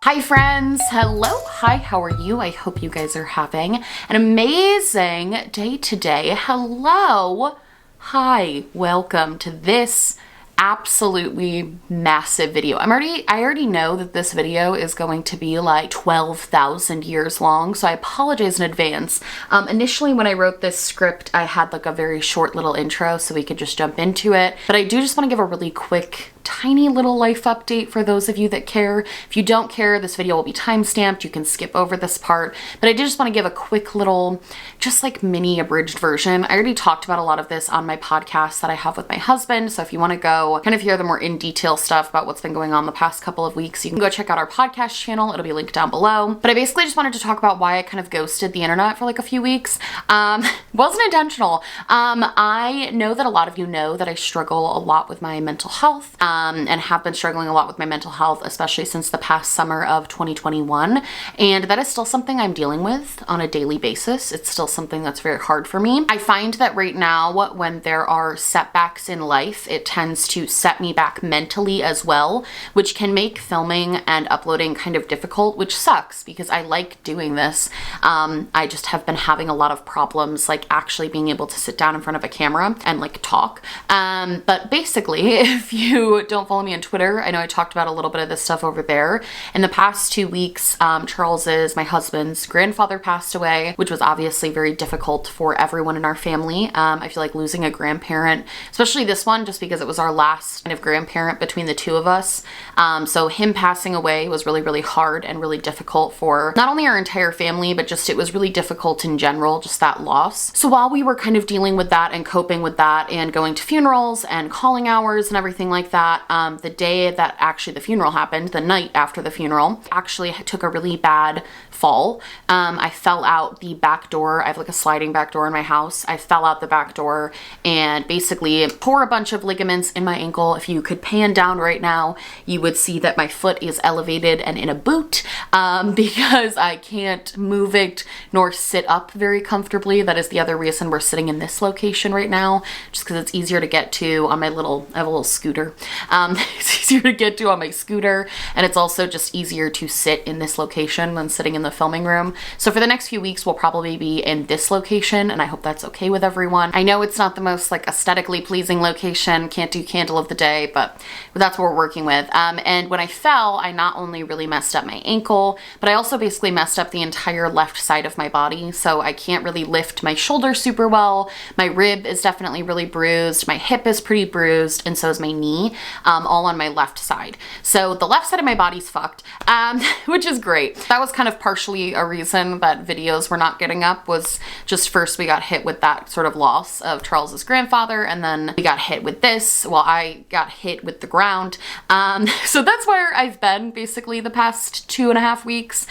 Hi friends, hello, hi, how are you? I hope you guys are having an amazing day today. Hello, hi, welcome to this absolutely massive video. I already know that this video is going to be like 12,000 years long, so I apologize in advance. Initially when I wrote this script, I had like a very short little intro so we could just jump into it, but I do just want to give a really quick tiny little life update for those of you that care. If you don't care, this video will be time-stamped. You can skip over this part, but I did just want to give a quick little, just like mini abridged version. I already talked about a lot of this on my podcast that I have with my husband, so if you want to go kind of hear the more in detail stuff about what's been going on the past couple of weeks, you can go check out our podcast channel. It'll be linked down below. But I basically just wanted to talk about why I kind of ghosted the internet for like a few weeks. Wasn't intentional. I know that a lot of you know that I struggle a lot with my mental health. And have been struggling a lot with my mental health, especially since the past summer of 2021. And that is still something I'm dealing with on a daily basis. It's still something that's very hard for me. I find that right now, when there are setbacks in life, it tends to set me back mentally as well, which can make filming and uploading kind of difficult, which sucks because I like doing this. I just have been having a lot of problems, like actually being able to sit down in front of a camera and like talk. But basically, if you don't follow me on Twitter, I know I talked about a little bit of this stuff over there. In the past 2 weeks, Charles's, my husband's grandfather passed away, which was obviously very difficult for everyone in our family. I feel like losing a grandparent, especially this one, just because it was our last kind of grandparent between the two of us. So him passing away was really, really hard and really difficult for not only our entire family, but just it was really difficult in general, just that loss. So while we were kind of dealing with that and coping with that and going to funerals and calling hours and everything like that, the day that actually the funeral happened, the night after the funeral, actually took a really bad fall. I fell out the back door. I have like a sliding back door in my house. I fell out the back door and basically tore a bunch of ligaments in my ankle. If you could pan down right now, you would see that my foot is elevated and in a boot because I can't move it nor sit up very comfortably. That is the other reason we're sitting in this location right now, just because it's easier to get to on my little, I have a little scooter. It's easier to get to on my scooter, and it's also just easier to sit in this location than sitting in the filming room. So for the next few weeks, we'll probably be in this location, and I hope that's okay with everyone. I know it's not the most like aesthetically pleasing location, can't do candle of the day, but that's what we're working with. And when I fell, I not only really messed up my ankle, but I also basically messed up the entire left side of my body. So I can't really lift my shoulder super well. My rib is definitely really bruised. My hip is pretty bruised, and so is my knee, all on my left side. So the left side of my body's fucked, which is great. That was kind of partially a reason that videos were not getting up, was just first we got hit with that sort of loss of Charles's grandfather, and then we got hit with this. Well, I got hit with the ground. So that's where I've been basically the past 2.5 weeks,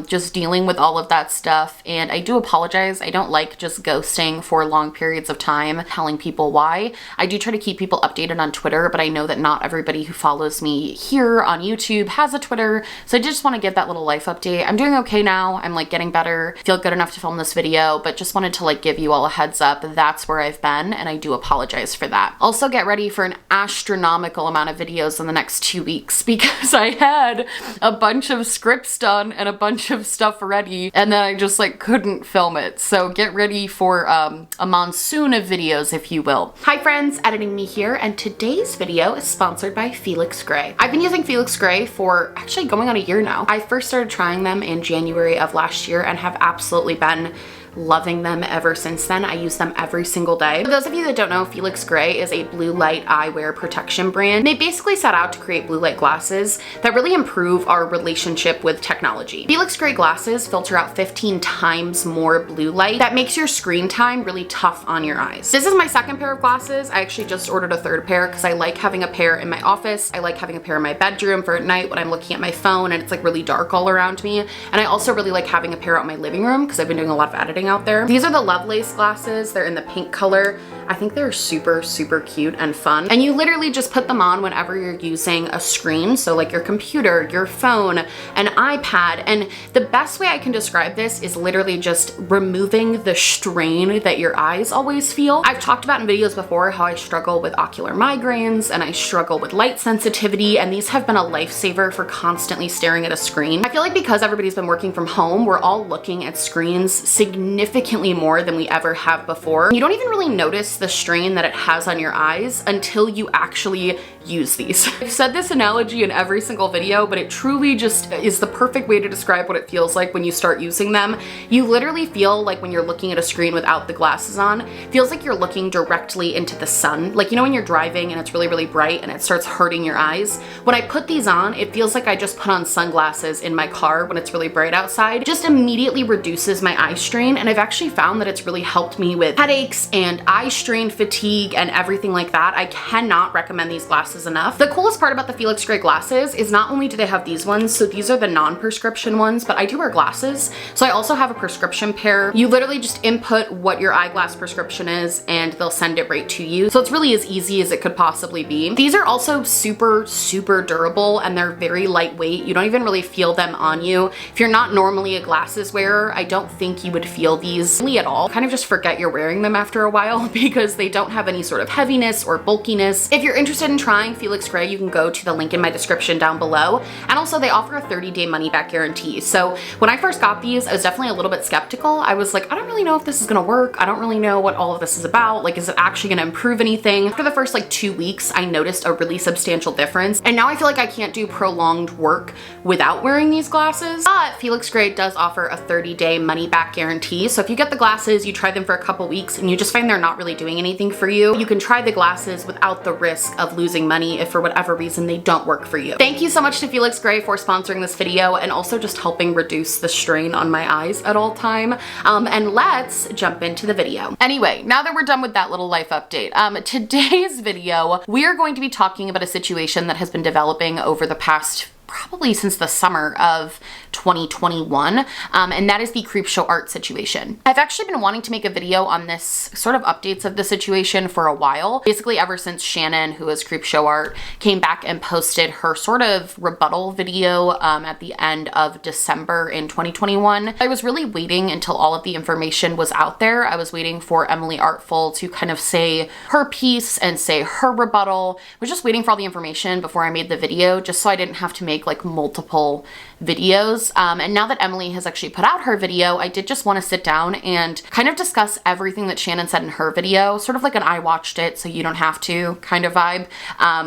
just dealing with all of that stuff. And I do apologize. I don't like just ghosting for long periods of time, telling people why. I do try to keep people updated on Twitter, but I know that not everybody who follows me here on YouTube has a Twitter, so I just want to give that little life update. I'm doing okay now. I'm like getting better, feel good enough to film this video, but just wanted to like give you all a heads up. That's where I've been, and I do apologize for that. Also get ready for an astronomical amount of videos in the next 2 weeks because I had a bunch of scripts done and a bunch of stuff ready, and then I just like couldn't film it. So get ready for a monsoon of videos, if you will. Hi friends, Editing Me here, and today's video is sponsored by Felix Gray. I've been using Felix Gray for actually going on a year now. I first started trying them in January of last year and have absolutely been loving them ever since then. I use them every single day. For those of you that don't know, Felix Gray is a blue light eyewear protection brand. They basically set out to create blue light glasses that really improve our relationship with technology. Felix Gray glasses filter out 15 times more blue light that makes your screen time really tough on your eyes. This is my second pair of glasses. I actually just ordered a third pair because I like having a pair in my office. I like having a pair in my bedroom for at night when I'm looking at my phone and it's like really dark all around me. And I also really like having a pair out in my living room because I've been doing a lot of editing out there. These are the Lovelace glasses. They're in the pink color. I think they're super, super cute and fun. And you literally just put them on whenever you're using a screen. So like your computer, your phone, an iPad. And the best way I can describe this is literally just removing the strain that your eyes always feel. I've talked about in videos before how I struggle with ocular migraines and I struggle with light sensitivity, and these have been a lifesaver for constantly staring at a screen. I feel like because everybody's been working from home, we're all looking at screens significantly more than we ever have before. You don't even really notice the strain that it has on your eyes until you actually use these. I've said this analogy in every single video, but it truly just is the perfect way to describe what it feels like when you start using them. You literally feel like when you're looking at a screen without the glasses on, it feels like you're looking directly into the sun. Like, you know when you're driving and it's really, really bright and it starts hurting your eyes? When I put these on, it feels like I just put on sunglasses in my car when it's really bright outside. It just immediately reduces my eye strain, and I've actually found that it's really helped me with headaches and eye strain, fatigue, and everything like that. I cannot recommend these glasses enough. The coolest part about the Felix Gray glasses is not only do they have these ones, so these are the non-prescription ones, but I do wear glasses, so I also have a prescription pair. You literally just input what your eyeglass prescription is and they'll send it right to you. So it's really as easy as it could possibly be. These are also super, super durable, and they're very lightweight. You don't even really feel them on you. If you're not normally a glasses wearer, I don't think you would feel these really at all. Kind of just forget you're wearing them after a while because they don't have any sort of heaviness or bulkiness. If you're interested in trying Felix Gray, you can go to the link in my description down below. And also they offer a 30-day money-back guarantee. So when I first got these, I was definitely a little bit skeptical. I was like, I don't really know if this is gonna work. I don't really know what all of this is about. Like, is it actually gonna improve anything? After the first like 2 weeks, I noticed a really substantial difference. And now I feel like I can't do prolonged work without wearing these glasses. But Felix Gray does offer a 30-day money-back guarantee. So if you get the glasses, you try them for a couple weeks and you just find they're not really doing anything for you, you can try the glasses without the risk of losing money if for whatever reason they don't work for you. Thank you so much to Felix Gray for sponsoring this video and also just helping reduce the strain on my eyes at all time. And let's jump into the video. Anyway, now that we're done with that little life update, today's video, we are going to be talking about a situation that has been developing over the past probably since the summer of 2021, and that is the Creepshow Art situation. I've actually been wanting to make a video on this sort of updates of the situation for a while, basically ever since Shannon, who is Creepshow Art, came back and posted her sort of rebuttal video at the end of December in 2021. I was really waiting until all of the information was out there. I was waiting for Emily Artful to kind of say her piece and say her rebuttal. I was just waiting for all the information before I made the video, just so I didn't have to make like multiple videos. And now that Emily has actually put out her video, I did just want to sit down and kind of discuss everything that Shannon said in her video, sort of like an I watched it so you don't have to kind of vibe,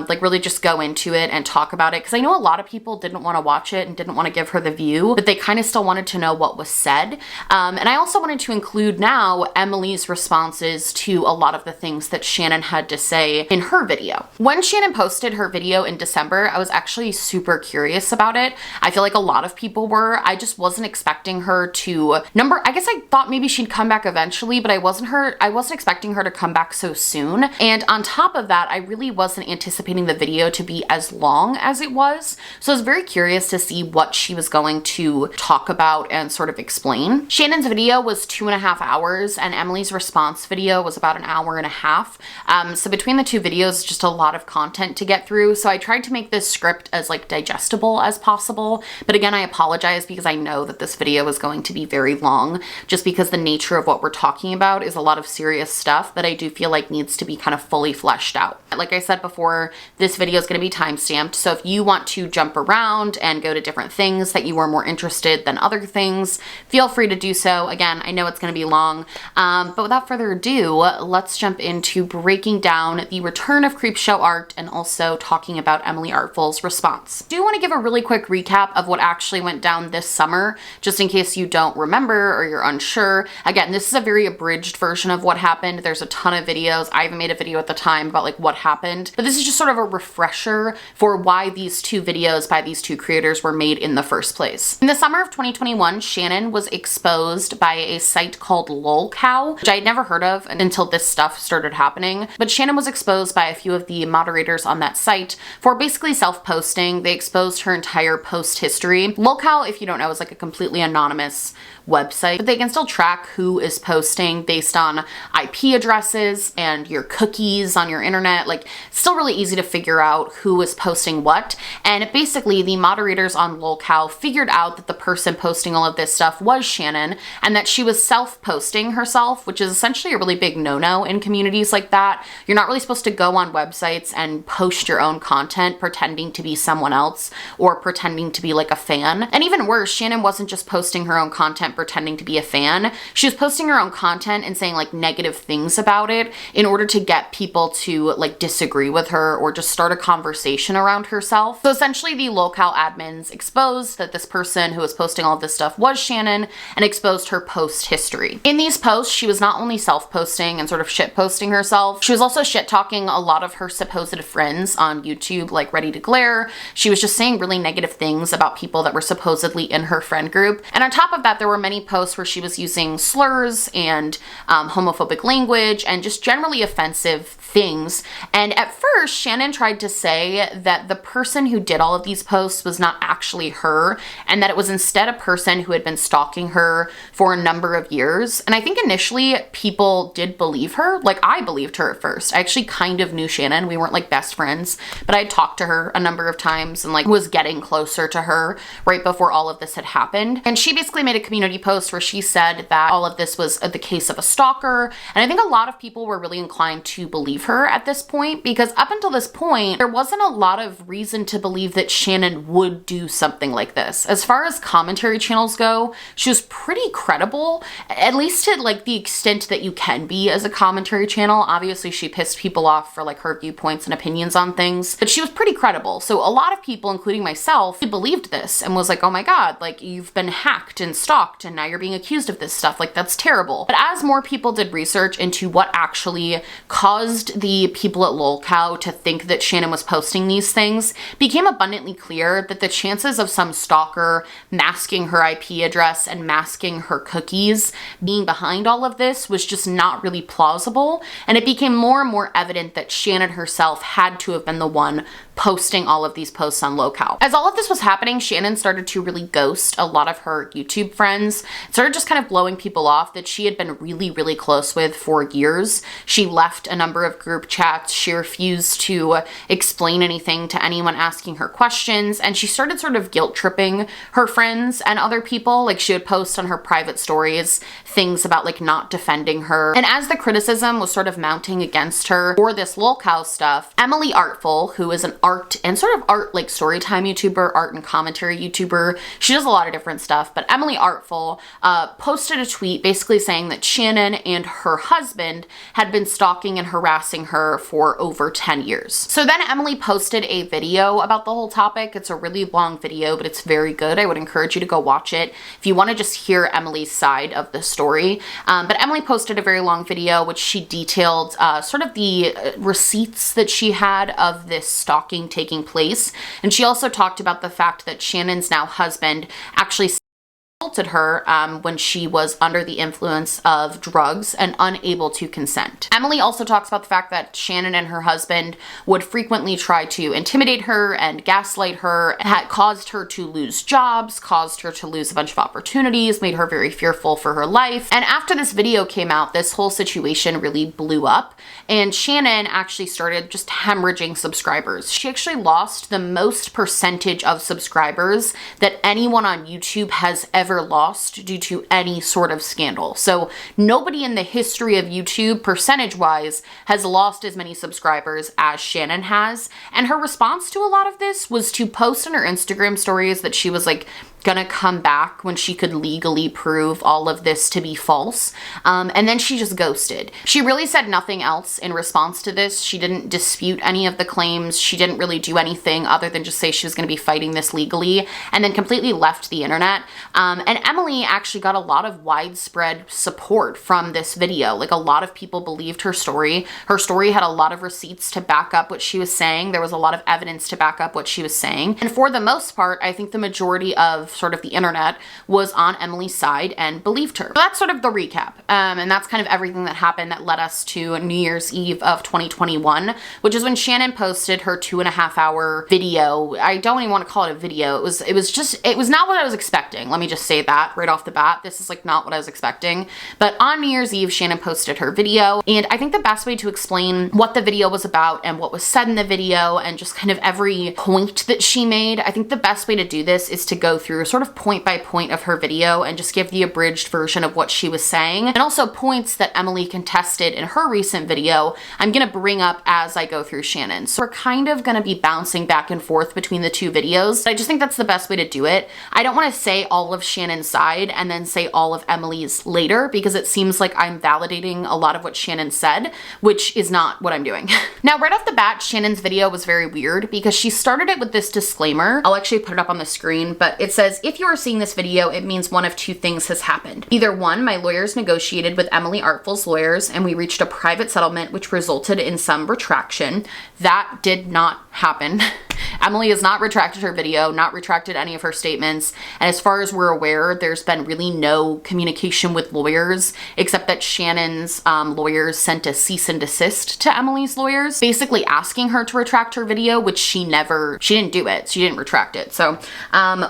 like really just go into it and talk about it. Because I know a lot of people didn't want to watch it and didn't want to give her the view, but they kind of still wanted to know what was said. And I also wanted to include now Emily's responses to a lot of the things that Shannon had to say in her video. When Shannon posted her video in December, I was actually super curious about it. I feel like a lot of people were. I just wasn't expecting her to I guess I thought maybe she'd come back eventually, but I wasn't expecting her to come back so soon. And on top of that, I really wasn't anticipating the video to be as long as it was. So I was very curious to see what she was going to talk about and sort of explain. Shannon's video was 2.5 hours and Emily's response video was about 1.5 hours. So between the two videos, just a lot of content to get through. So I tried to make this script as like digestible as possible. But again, I apologize because I know that this video is going to be very long, just because the nature of what we're talking about is a lot of serious stuff that I do feel like needs to be kind of fully fleshed out. Like I said before, this video is going to be timestamped. So if you want to jump around and go to different things that you are more interested than other things, feel free to do so. Again, I know it's going to be long, but without further ado, let's jump into breaking down the Return of Creepshow Art and also talking about Emily Artful's response. I do want to give a really quick recap of what actually went down this summer, just in case you don't remember or you're unsure. Again, this is a very abridged version of what happened. There's a ton of videos. I even made a video at the time about like what happened, but this is just sort of a refresher for why these two videos by these two creators were made in the first place. In the summer of 2021, Shannon was exposed by a site called LolCow, which I had never heard of until this stuff started happening, but Shannon was exposed by a few of the moderators on that site for basically self-posting. They exposed exposed her entire post history. Lolcow, if you don't know, is like a completely anonymous website, but they can still track who is posting based on IP addresses and your cookies on your internet. Like, still really easy to figure out who is posting what. And basically, the moderators on Lolcow figured out that the person posting all of this stuff was Shannon, and that she was self-posting herself, which is essentially a really big no-no in communities like that. You're not really supposed to go on websites and post your own content pretending to be someone else or pretending to be like a fan. And even worse, Shannon wasn't just posting her own content pretending to be a fan. She was posting her own content and saying like negative things about it in order to get people to like disagree with her or just start a conversation around herself. So essentially the Lolcow admins exposed that this person who was posting all of this stuff was Shannon and exposed her post history. In these posts, she was not only self-posting and sort of shit-posting herself, she was also shit-talking a lot of her supposed friends on YouTube, like Ready to Glare. She was just saying really negative things about people that were supposedly in her friend group. And on top of that, there were many posts where she was using slurs and homophobic language and just generally offensive things. And at first, Shannon tried to say that the person who did all of these posts was not actually her, and that it was instead a person who had been stalking her for a number of years. And I think initially people did believe her. Like, I believed her at first. I actually kind of knew Shannon. We weren't like best friends, but I talked to her a number of times and like was getting closer to her right before all of this had happened. And she basically made a community post where she said that all of this was the case of a stalker. And I think a lot of people were really inclined to believe her at this point, because up until this point, there wasn't a lot of reason to believe that Shannon would do something like this. As far as commentary channels go, she was pretty credible, at least to like the extent that you can be as a commentary channel. Obviously, she pissed people off for like her viewpoints and opinions on things, but she was pretty credible. So a lot of people, including myself, believed this and was like, oh my God, like you've been hacked and stalked and now you're being accused of this stuff. Like, that's terrible. But as more people did research into what actually caused the people at Lolcow to think that Shannon was posting these things, it became abundantly clear that the chances of some stalker masking her IP address and masking her cookies being behind all of this was just not really plausible. And it became more and more evident that Shannon herself had to have been the one posting all of these posts on Lolcow. As all of this was happening, Shannon started to really ghost a lot of her YouTube friends. It started just kind of blowing people off that she had been really, really close with for years. She left a number of group chats. She refused to explain anything to anyone asking her questions. And she started sort of guilt tripping her friends and other people. Like, she would post on her private stories things about like not defending her. And as the criticism was sort of mounting against her for this Lolcow stuff, Emily Artful, who is an art and sort of art like storytime YouTuber, art and commentary YouTuber. She does a lot of different stuff, but Emily Artful posted a tweet basically saying that Shannon and her husband had been stalking and harassing her for over 10 years. So then Emily posted a video about the whole topic. It's a really long video, but it's very good. I would encourage you to go watch it if you want to just hear Emily's side of the story. But Emily posted a very long video which she detailed sort of the receipts that she had of this stalking taking place. And she also talked about the fact that Shannon's now husband actually assaulted her when she was under the influence of drugs and unable to consent. Emily also talks about the fact that Shannon and her husband would frequently try to intimidate her and gaslight her, had caused her to lose jobs, caused her to lose a bunch of opportunities, made her very fearful for her life. And after this video came out, this whole situation really blew up, and Shannon actually started just hemorrhaging subscribers. She actually lost the most percentage of subscribers that anyone on YouTube has ever lost due to any sort of scandal. So nobody in the history of YouTube, percentage-wise, has lost as many subscribers as Shannon has. And her response to a lot of this was to post on her Instagram stories that she was like gonna come back when she could legally prove all of this to be false. And then she just ghosted. She really said nothing else in response to this. She didn't dispute any of the claims. She didn't really do anything other than just say she was gonna be fighting this legally, and then completely left the internet. And Emily actually got a lot of widespread support from this video. Like, a lot of people believed her story. Her story had a lot of receipts to back up what she was saying. There was a lot of evidence to back up what she was saying. And for the most part, I think the majority of of sort of the internet was on Emily's side and believed her. So that's sort of the recap. And that's kind of everything that happened that led us to New Year's Eve of 2021, which is when Shannon posted her 2.5-hour video. I don't even want to call it a video. It was not what I was expecting. Let me just say that right off the bat. This is like not what I was expecting. But on New Year's Eve, Shannon posted her video. And I think the best way to explain what the video was about and what was said in the video and just kind of every point that she made, I think the best way to do this is to go through sort of point by point of her video and just give the abridged version of what she was saying, and also points that Emily contested in her recent video I'm gonna bring up as I go through Shannon. So we're kind of gonna be bouncing back and forth between the two videos. I just think that's the best way to do it. I don't want to say all of Shannon's side and then say all of Emily's later, because it seems like I'm validating a lot of what Shannon said, which is not what I'm doing. Now, right off the bat, Shannon's video was very weird because she started it with this disclaimer. I'll actually put it up on the screen, but it says, if you are seeing this video, it means one of two things has happened. Either one, my lawyers negotiated with Emily Artful's lawyers and we reached a private settlement which resulted in some retraction. That did not happen. Emily has not retracted her video, not retracted any of her statements, and as far as we're aware, there's been really no communication with lawyers, except that Shannon's lawyers sent a cease and desist to Emily's lawyers, basically asking her to retract her video, which she didn't do it. She didn't retract it. So,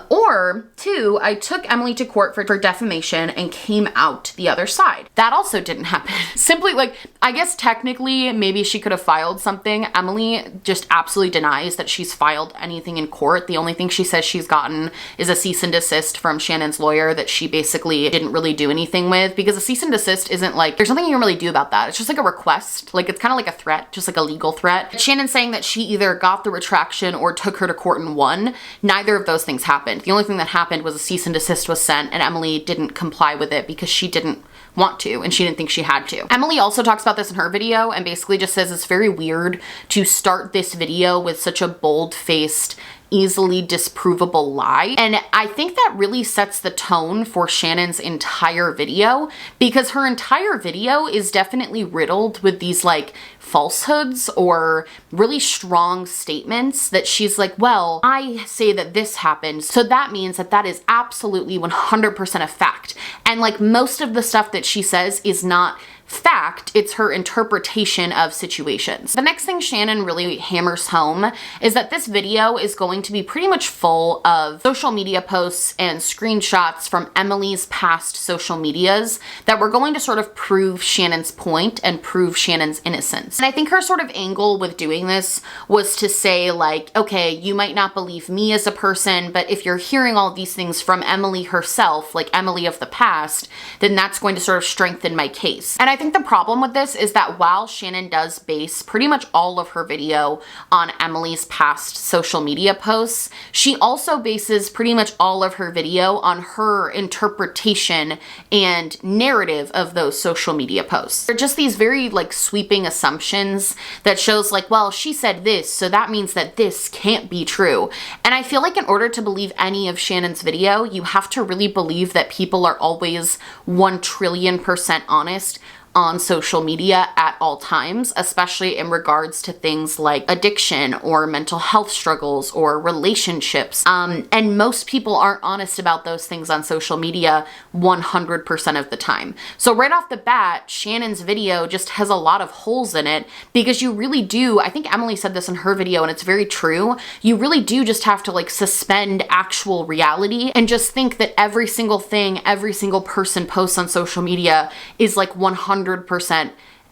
or two, I took Emily to court for defamation and came out the other side. That also didn't happen. Simply, like, I guess technically maybe she could have filed something. Emily just absolutely denies that she's filed anything in court. The only thing she says she's gotten is a cease and desist from Shannon's lawyer that she basically didn't really do anything with, because a cease and desist isn't like, there's nothing you can really do about that. It's just like a request. Like, it's kind of like a threat, just like a legal threat. Shannon's saying that she either got the retraction or took her to court and won. Neither of those things happened. The only thing that happened was a cease and desist was sent and Emily didn't comply with it because she didn't want to and she didn't think she had to. Emily also talks about this in her video and basically just says it's very weird to start this video with such a bold-faced, easily disprovable lie. And I think that really sets the tone for Shannon's entire video, because her entire video is definitely riddled with these like falsehoods or really strong statements that she's like, well, I say that this happened, so that means that that is absolutely 100% a fact. And like most of the stuff that she says is not fact, it's her interpretation of situations. The next thing Shannon really hammers home is that this video is going to be pretty much full of social media posts and screenshots from Emily's past social medias that were going to sort of prove Shannon's point and prove Shannon's innocence. And I think her sort of angle with doing this was to say like, okay, you might not believe me as a person, but if you're hearing all these things from Emily herself, like Emily of the past, then that's going to sort of strengthen my case. And I think the problem with this is that while Shannon does base pretty much all of her video on Emily's past social media posts, she also bases pretty much all of her video on her interpretation and narrative of those social media posts. They're just these very like sweeping assumptions that shows like, well, she said this, so that means that this can't be true. And I feel like in order to believe any of Shannon's video, you have to really believe that people are always 1,000,000,000% honest on social media at all times, especially in regards to things like addiction or mental health struggles or relationships. And most people aren't honest about those things on social media 100% of the time. So right off the bat, Shannon's video just has a lot of holes in it, because you really do, I think Emily said this in her video and it's very true, you really do just have to like suspend actual reality and just think that every single thing, every single person posts on social media is like 100%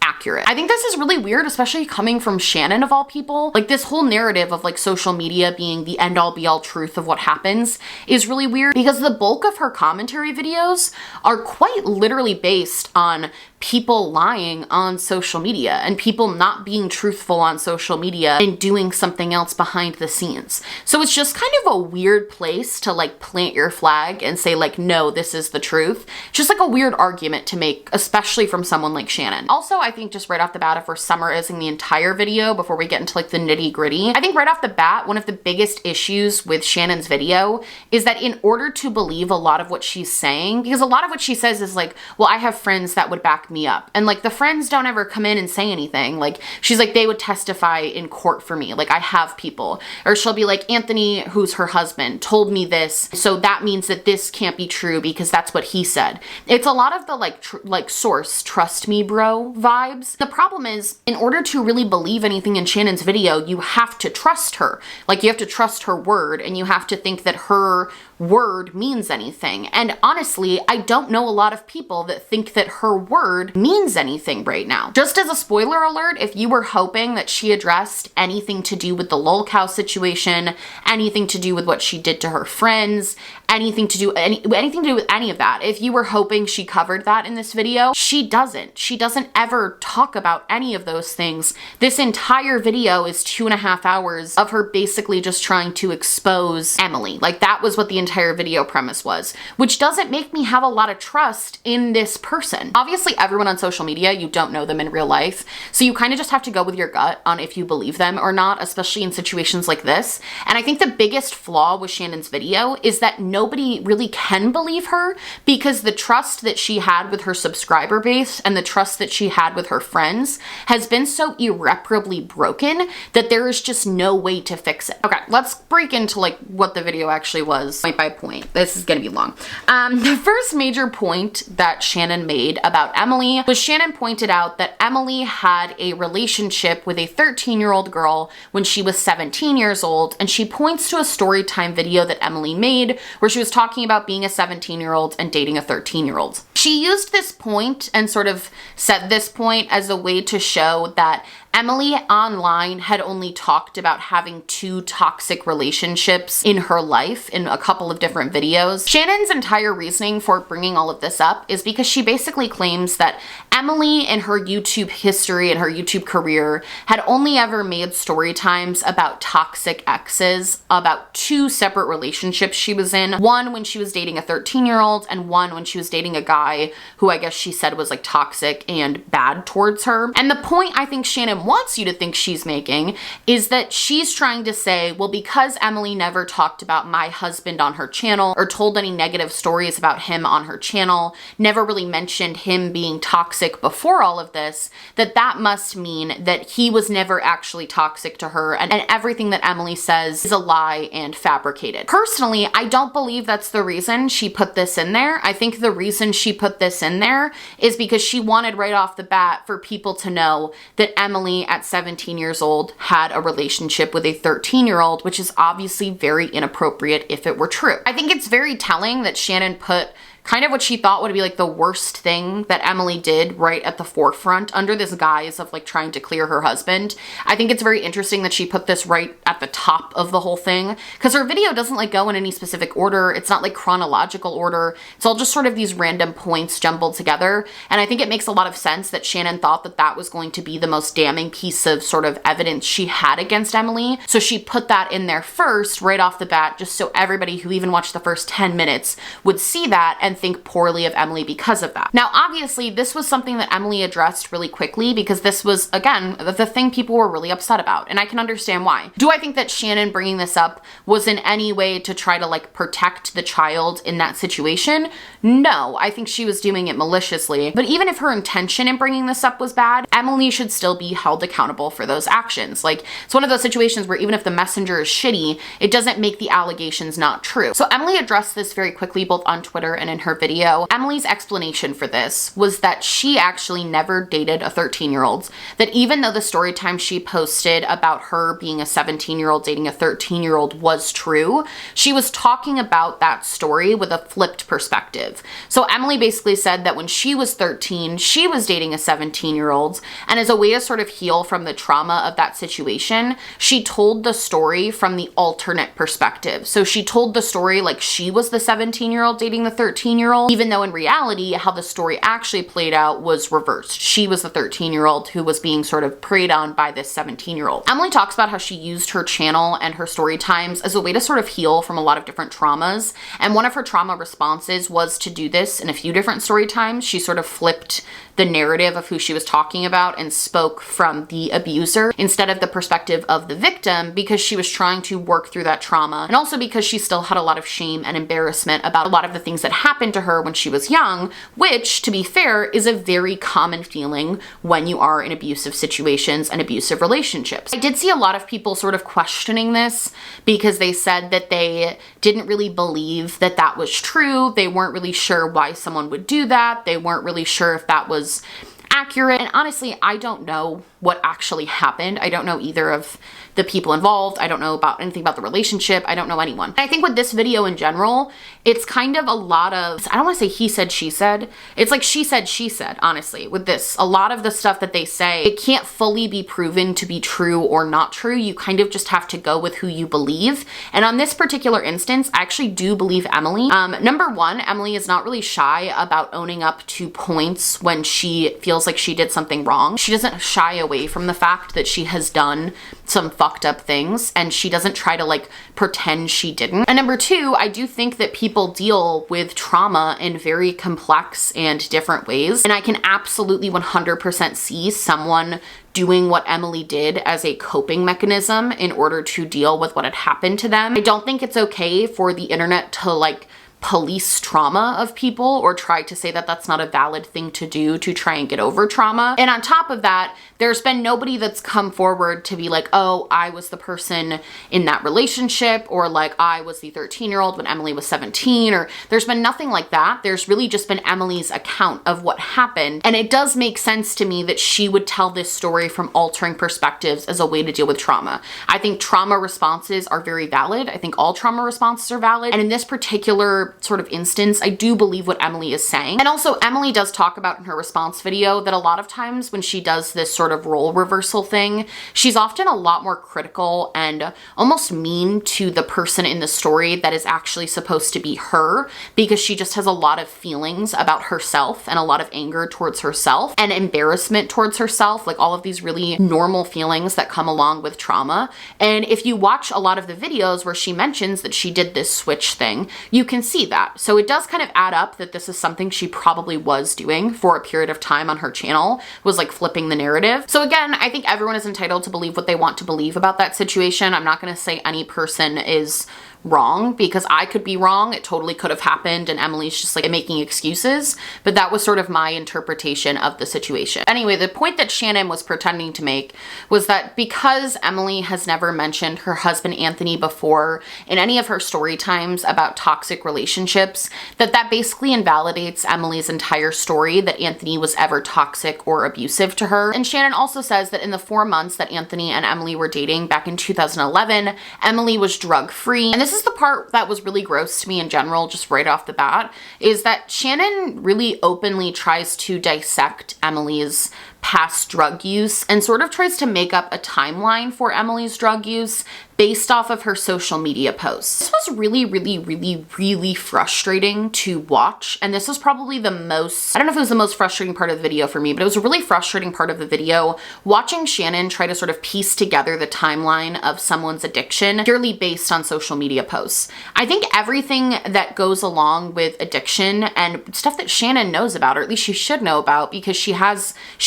accurate. I think this is really weird, especially coming from Shannon of all people. Like this whole narrative of like social media being the end all be all truth of what happens is really weird, because the bulk of her commentary videos are quite literally based on people lying on social media and people not being truthful on social media and doing something else behind the scenes. So it's just kind of a weird place to like plant your flag and say like, no, this is the truth. Just like a weird argument to make, especially from someone like Shannon. Also, I think just right off the bat, if we're summarizing the entire video before we get into like the nitty gritty, I think right off the bat, one of the biggest issues with Shannon's video is that in order to believe a lot of what she's saying, because a lot of what she says is like, well, I have friends that would back back me up. And like the friends don't ever come in and say anything. Like she's like, they would testify in court for me. Like I have people. Or she'll be like, Anthony, who's her husband, told me this. So that means that this can't be true because that's what he said. It's a lot of the like source, trust me bro vibes. The problem is, in order to really believe anything in Shannon's video, you have to trust her. Like you have to trust her word, and you have to think that her word means anything. And honestly, I don't know a lot of people that think that her word means anything right now. Just as a spoiler alert, if you were hoping that she addressed anything to do with the lolcow situation, anything to do with what she did to her friends, anything to do with any of that, if you were hoping she covered that in this video, she doesn't. She doesn't ever talk about any of those things. This entire video is 2.5 hours of her basically just trying to expose Emily. Like that was what the entire video premise was, which doesn't make me have a lot of trust in this person. Obviously, everyone on social media, you don't know them in real life, so you kind of just have to go with your gut on if you believe them or not, especially in situations like this. And I think the biggest flaw with Shannon's video is that nobody really can believe her, because the trust that she had with her subscriber base and the trust that she had with her friends has been so irreparably broken that there is just no way to fix it. Okay, let's break into like what the video actually was point by point. This is gonna be long. The first major point that Shannon made about Emily was Shannon pointed out that Emily had a relationship with a 13-year-old girl when she was 17 years old, and she points to a story time video that Emily made where she was talking about being a 17-year-old and dating a 13-year-old. She used this point and sort of said this point as a way to show that Emily online had only talked about having 2 toxic relationships in her life in a couple of different videos. Shannon's entire reasoning for bringing all of this up is because she basically claims that Emily in her YouTube history and her YouTube career had only ever made story times about toxic exes, about 2 separate relationships she was in. One when she was dating a 13-year-old and one when she was dating a guy who I guess she said was like toxic and bad towards her. And the point I think Shannon wants you to think she's making is that she's trying to say, well, because Emily never talked about my husband on her channel or told any negative stories about him on her channel, never really mentioned him being toxic before all of this, that must mean that he was never actually toxic to her, and everything that Emily says is a lie and fabricated. Personally, I don't believe that's the reason she put this in there. I think the reason she put this in there is because she wanted right off the bat for people to know that Emily at 17 years old had a relationship with a 13-year-old, which is obviously very inappropriate if it were true. I think it's very telling that Shannon put kind of what she thought would be like the worst thing that Emily did right at the forefront under this guise of like trying to clear her husband. I think it's very interesting that she put this right at the top of the whole thing, because her video doesn't like go in any specific order. It's not like chronological order. It's all just sort of these random points jumbled together. And I think it makes a lot of sense that Shannon thought that that was going to be the most damning piece of sort of evidence she had against Emily. So she put that in there first right off the bat, just so everybody who even watched the first 10 minutes would see that and think poorly of Emily because of that. Now, obviously, this was something that Emily addressed really quickly because this was, again, the thing people were really upset about, and I can understand why. Do I think that Shannon bringing this up was in any way to try to like protect the child in that situation? No, I think she was doing it maliciously. But even if her intention in bringing this up was bad, Emily should still be held accountable for those actions. Like, it's one of those situations where even if the messenger is shitty, it doesn't make the allegations not true. So Emily addressed this very quickly, both on Twitter and in her video. Emily's explanation for this was that she actually never dated a 13-year-old, that even though the story time she posted about her being a 17-year-old dating a 13-year-old was true, she was talking about that story with a flipped perspective. So Emily basically said that when she was 13, she was dating a 17-year-old, and as a way to sort of heal from the trauma of that situation, she told the story from the alternate perspective. So she told the story like she was the 17-year-old dating the 13-year-old, even though in reality, how the story actually played out was reversed. She was the 13-year-old who was being sort of preyed on by this 17-year-old. Emily talks about how she used her channel and her story times as a way to sort of heal from a lot of different traumas. And one of her trauma responses was to do this in a few different story times. She sort of flipped the narrative of who she was talking about and spoke from the abuser instead of the perspective of the victim, because she was trying to work through that trauma, and also because she still had a lot of shame and embarrassment about a lot of the things that happened to her when she was young, which, to be fair, is a very common feeling when you are in abusive situations and abusive relationships. I did see a lot of people sort of questioning this because they said that they didn't really believe that that was true. They weren't really sure why someone would do that. They weren't really sure if that was accurate. And honestly, I don't know what actually happened. I don't know either of the people involved. I don't know about anything about the relationship. I don't know anyone. And I think with this video in general, it's kind of a lot of, I don't want to say he said, she said. It's like she said, honestly, with this. A lot of the stuff that they say, it can't fully be proven to be true or not true. You kind of just have to go with who you believe. And on this particular instance, I actually do believe Emily. Number one, Emily is not really shy about owning up to points when she feels like she did something wrong. She doesn't shy away from the fact that she has done some fucked up things, and she doesn't try to like pretend she didn't. And number two, I do think that people deal with trauma in very complex and different ways, and I can absolutely 100% see someone doing what Emily did as a coping mechanism in order to deal with what had happened to them. I don't think it's okay for the internet to like police trauma of people or try to say that that's not a valid thing to do to try and get over trauma. And on top of that, there's been nobody that's come forward to be like, oh, I was the person in that relationship, or like I was the 13-year-old when Emily was 17, or there's been nothing like that. There's really just been Emily's account of what happened. And it does make sense to me that she would tell this story from altering perspectives as a way to deal with trauma. I think trauma responses are very valid. I think all trauma responses are valid. And in this particular sort of instance, I do believe what Emily is saying. And also Emily does talk about in her response video that a lot of times when she does this sort of role reversal thing, she's often a lot more critical and almost mean to the person in the story that is actually supposed to be her, because she just has a lot of feelings about herself and a lot of anger towards herself and embarrassment towards herself, like all of these really normal feelings that come along with trauma. And if you watch a lot of the videos where she mentions that she did this switch thing, you can see that. So it does kind of add up that this is something she probably was doing for a period of time on her channel, was like flipping the narrative. So again, I think everyone is entitled to believe what they want to believe about that situation. I'm not going to say any person is wrong, because I could be wrong. It totally could have happened and Emily's just like making excuses, but that was sort of my interpretation of the situation. Anyway, the point that Shannon was pretending to make was that because Emily has never mentioned her husband Anthony before in any of her story times about toxic relationships, that basically invalidates Emily's entire story that Anthony was ever toxic or abusive to her. And Shannon also says that in the 4 months that Anthony and Emily were dating back in 2011, Emily was drug-free. And this is the part that was really gross to me in general, just right off the bat, is that Shannon really openly tries to dissect Emily's past drug use and sort of tries to make up a timeline for Emily's drug use based off of her social media posts. This was really frustrating to watch, and this was probably the most, I don't know if it was the most frustrating part of the video for me, but it was a really frustrating part of the video, watching Shannon try to sort of piece together the timeline of someone's addiction purely based on social media posts. I think everything that goes along with addiction and stuff that Shannon knows about, or at least she should know about, because she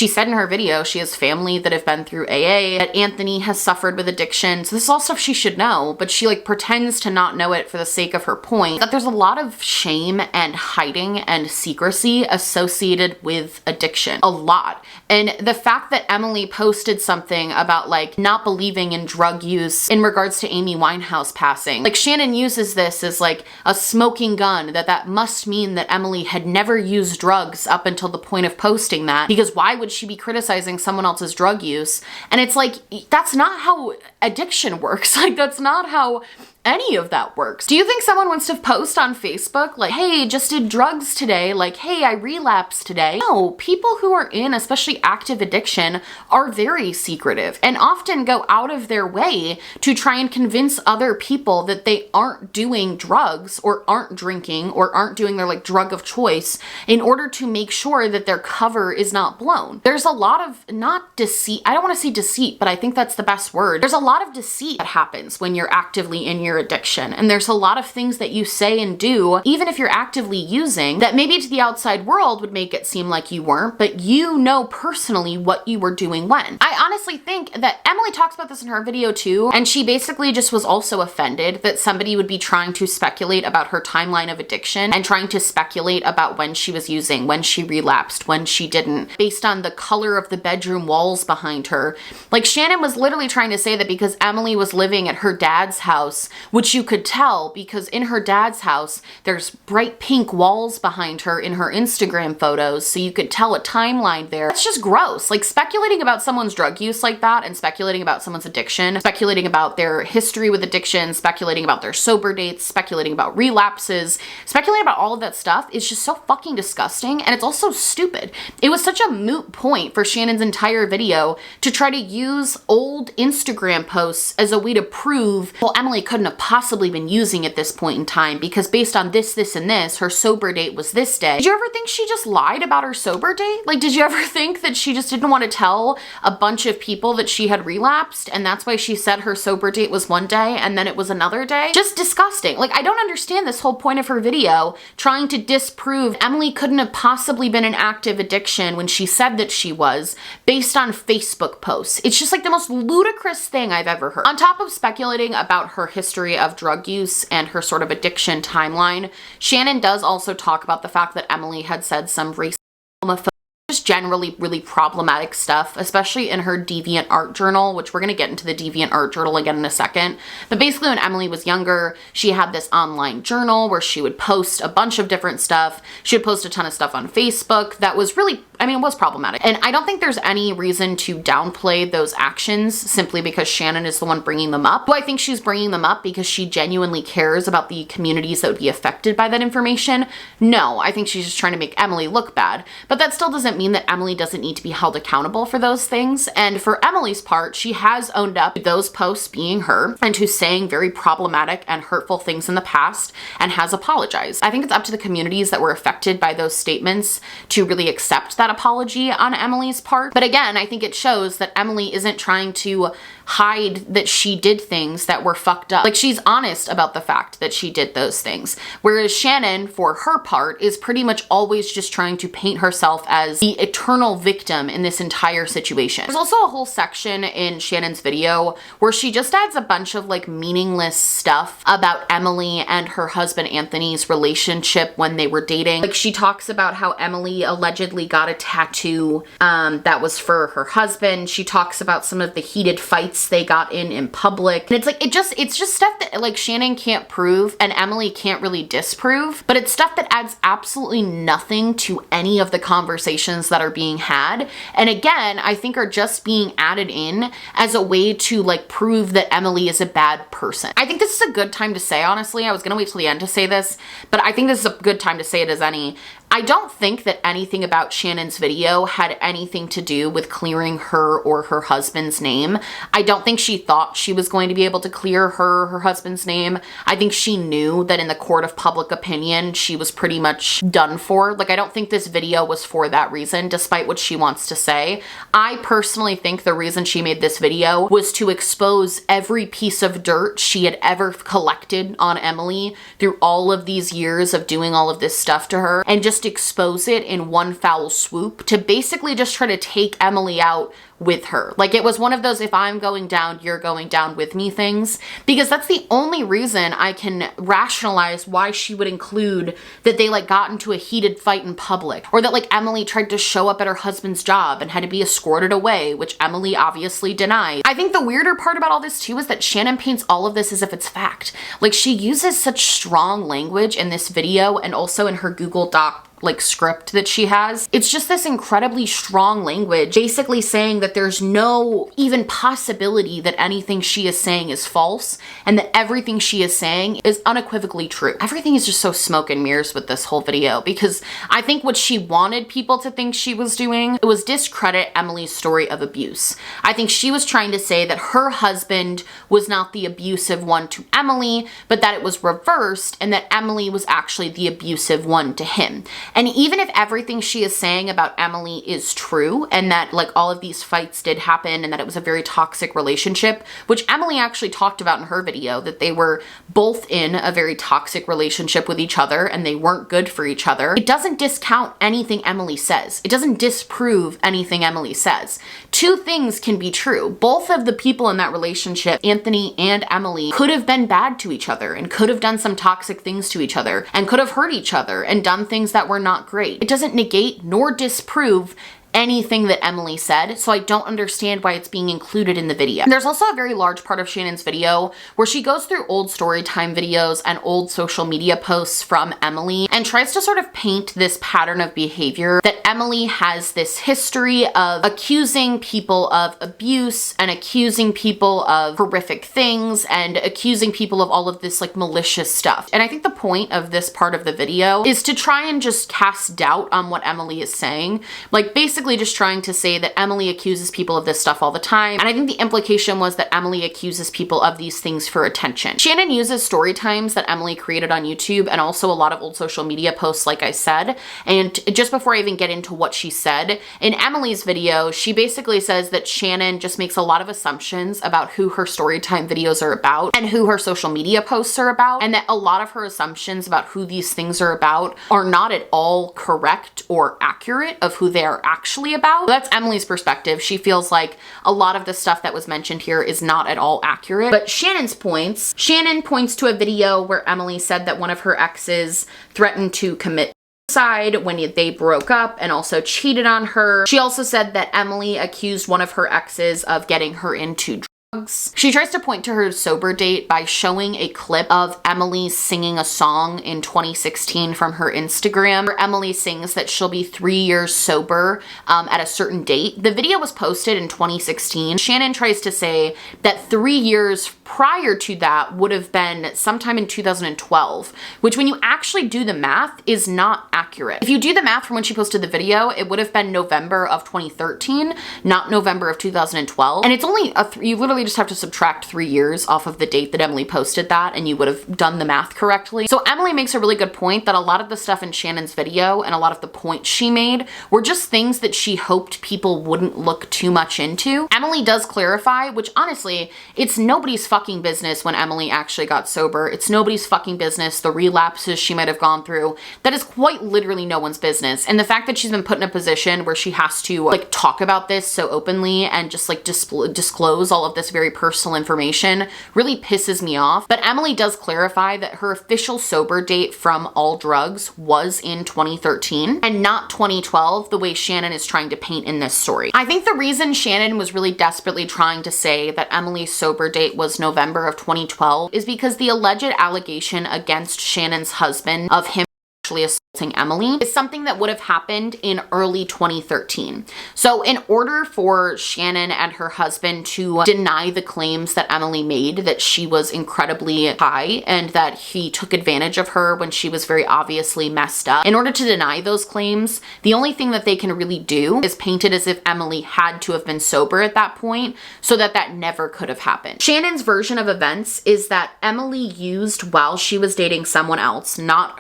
said in her video she has family that have been through AA, that Anthony has suffered with addiction. So this is all stuff she should know, but she like pretends to not know it for the sake of her point, that there's a lot of shame and hiding and secrecy associated with addiction. A lot. And the fact that Emily posted something about like not believing in drug use in regards to Amy Winehouse passing, like Shannon uses this as like a smoking gun, that must mean that Emily had never used drugs up until the point of posting that, because why would she be criticizing someone else's drug use? And it's like, that's not how addiction works. Like, that's not how any of that works. Do you think someone wants to post on Facebook like, hey, just did drugs today, like, hey, I relapsed today? No, people who are in especially active addiction are very secretive and often go out of their way to try and convince other people that they aren't doing drugs or aren't drinking or aren't doing their like drug of choice in order to make sure that their cover is not blown. There's a lot of, not deceit, I don't want to say deceit, but I think that's the best word. There's a lot of deceit that happens when you're actively in your your addiction. And there's a lot of things that you say and do, even if you're actively using, that maybe to the outside world would make it seem like you weren't, but you know personally what you were doing when. I honestly think that Emily talks about this in her video too, and she basically just was also offended that somebody would be trying to speculate about her timeline of addiction and trying to speculate about when she was using, when she relapsed, when she didn't, based on the color of the bedroom walls behind her. Like, Shannon was literally trying to say that because Emily was living at her dad's house, which you could tell because in her dad's house, there's bright pink walls behind her in her Instagram photos, so you could tell a timeline there. It's just gross. Like, speculating about someone's drug use like that and speculating about someone's addiction, speculating about their history with addiction, speculating about their sober dates, speculating about relapses, speculating about all of that stuff is just so fucking disgusting, and it's also stupid. It was such a moot point for Shannon's entire video to try to use old Instagram posts as a way to prove, well, Emily couldn't have possibly been using at this point in time because based on this, this, and this, her sober date was this day. Did you ever think she just lied about her sober date? Like, did you ever think that she just didn't want to tell a bunch of people that she had relapsed and that's why she said her sober date was one day and then it was another day? Just disgusting. Like, I don't understand this whole point of her video trying to disprove Emily couldn't have possibly been in active addiction when she said that she was based on Facebook posts. It's just like the most ludicrous thing I've ever heard. On top of speculating about her history of drug use and her sort of addiction timeline, Shannon does also talk about the fact that Emily had said some racist, homophobic, just generally really problematic stuff, especially in her deviant art journal, which we're going to get into the deviant art journal again in a second. But basically when Emily was younger, she had this online journal where she would post a bunch of different stuff. She would post a ton of stuff on Facebook that was really, I mean, it was problematic. And I don't think there's any reason to downplay those actions simply because Shannon is the one bringing them up. Do I think she's bringing them up because she genuinely cares about the communities that would be affected by that information? No, I think she's just trying to make Emily look bad. But that still doesn't mean that Emily doesn't need to be held accountable for those things. And for Emily's part, she has owned up to those posts being her and to saying very problematic and hurtful things in the past and has apologized. I think it's up to the communities that were affected by those statements to really accept that apology on Emily's part. But again, I think it shows that Emily isn't trying to hide that she did things that were fucked up. Like, she's honest about the fact that she did those things. Whereas Shannon, for her part, is pretty much always just trying to paint herself as the eternal victim in this entire situation. There's also a whole section in Shannon's video where she just adds a bunch of like meaningless stuff about Emily and her husband Anthony's relationship when they were dating. Like, she talks about how Emily allegedly got a tattoo that was for her husband. She talks about some of the heated fights they got in public. And it's like, it's just stuff that like Shannon can't prove and Emily can't really disprove, but it's stuff that adds absolutely nothing to any of the conversations that are being had. And again, I think are just being added in as a way to like prove that Emily is a bad person. I think this is a good time to say, honestly, I was gonna wait till the end to say this, but I think this is a good time to say it as any. I don't think that anything about Shannon's video had anything to do with clearing her or her husband's name. I don't think she thought she was going to be able to clear her husband's name. I think she knew that in the court of public opinion, she was pretty much done for. Like, I don't think this video was for that reason, despite what she wants to say. I personally think the reason she made this video was to expose every piece of dirt she had ever collected on Emily through all of these years of doing all of this stuff to her, and just expose it in one foul swoop to basically just try to take Emily out with her. Like, it was one of those if I'm going down, you're going down with me things, because that's the only reason I can rationalize why she would include that they like got into a heated fight in public, or that like Emily tried to show up at her husband's job and had to be escorted away, which Emily obviously denied. I think the weirder part about all this too is that Shannon paints all of this as if it's fact. Like, she uses such strong language in this video and also in her Google Doc like script that she has. It's just this incredibly strong language, basically saying that there's no even possibility that anything she is saying is false and that everything she is saying is unequivocally true. Everything is just so smoke and mirrors with this whole video, because I think what she wanted people to think she was doing was discredit Emily's story of abuse. I think she was trying to say that her husband was not the abusive one to Emily, but that it was reversed and that Emily was actually the abusive one to him. And even if everything she is saying about Emily is true, and that like all of these fights did happen and that it was a very toxic relationship, which Emily actually talked about in her video, that they were both in a very toxic relationship with each other and they weren't good for each other, it doesn't discount anything Emily says. It doesn't disprove anything Emily says. Two things can be true. Both of the people in that relationship, Anthony and Emily, could have been bad to each other and could have done some toxic things to each other and could have hurt each other and done things that were not great. It doesn't negate nor disprove anything that Emily said, so I don't understand why it's being included in the video. And there's also a very large part of Shannon's video where she goes through old story time videos and old social media posts from Emily and tries to sort of paint this pattern of behavior that Emily has this history of accusing people of abuse and accusing people of horrific things and accusing people of all of this like malicious stuff. And I think the point of this part of the video is to try and just cast doubt on what Emily is saying. Like basically just trying to say that Emily accuses people of this stuff all the time. And I think the implication was that Emily accuses people of these things for attention. Shannon uses story times that Emily created on YouTube and also a lot of old social media posts, like I said. And just before I even get into what she said, in Emily's video, she basically says that Shannon just makes a lot of assumptions about who her story time videos are about and who her social media posts are about, and that a lot of her assumptions about who these things are about are not at all correct or accurate of who they are actually about. That's Emily's perspective. She feels like a lot of the stuff that was mentioned here is not at all accurate. But Shannon points to a video where Emily said that one of her exes threatened to commit suicide when they broke up and also cheated on her. She also said that Emily accused one of her exes of getting her into drugs. She tries to point to her sober date by showing a clip of Emily singing a song in 2016 from her Instagram, where Emily sings that she'll be 3 years sober at a certain date. The video was posted in 2016. Shannon tries to say that 3 years prior to that would have been sometime in 2012, which when you actually do the math is not accurate. If you do the math from when she posted the video, it would have been November of 2013, not November of 2012. And it's only you literally just have to subtract 3 years off of the date that Emily posted that and you would have done the math correctly. So Emily makes a really good point that a lot of the stuff in Shannon's video and a lot of the points she made were just things that she hoped people wouldn't look too much into. Emily does clarify, which honestly, it's nobody's fucking business when Emily actually got sober. It's nobody's fucking business the relapses she might have gone through. That is quite literally no one's business. And the fact that she's been put in a position where she has to like talk about this so openly and just like disclose all of this very personal information really pisses me off. But Emily does clarify that her official sober date from all drugs was in 2013 and not 2012, the way Shannon is trying to paint in this story. I think the reason Shannon was really desperately trying to say that Emily's sober date was November of 2012 is because the alleged allegation against Shannon's husband of him actually assaulting Emily is something that would have happened in early 2013. So in order for Shannon and her husband to deny the claims that Emily made, that she was incredibly high and that he took advantage of her when she was very obviously messed up, in order to deny those claims, the only thing that they can really do is paint it as if Emily had to have been sober at that point so that that never could have happened. Shannon's version of events is that Emily used while she was dating someone else, not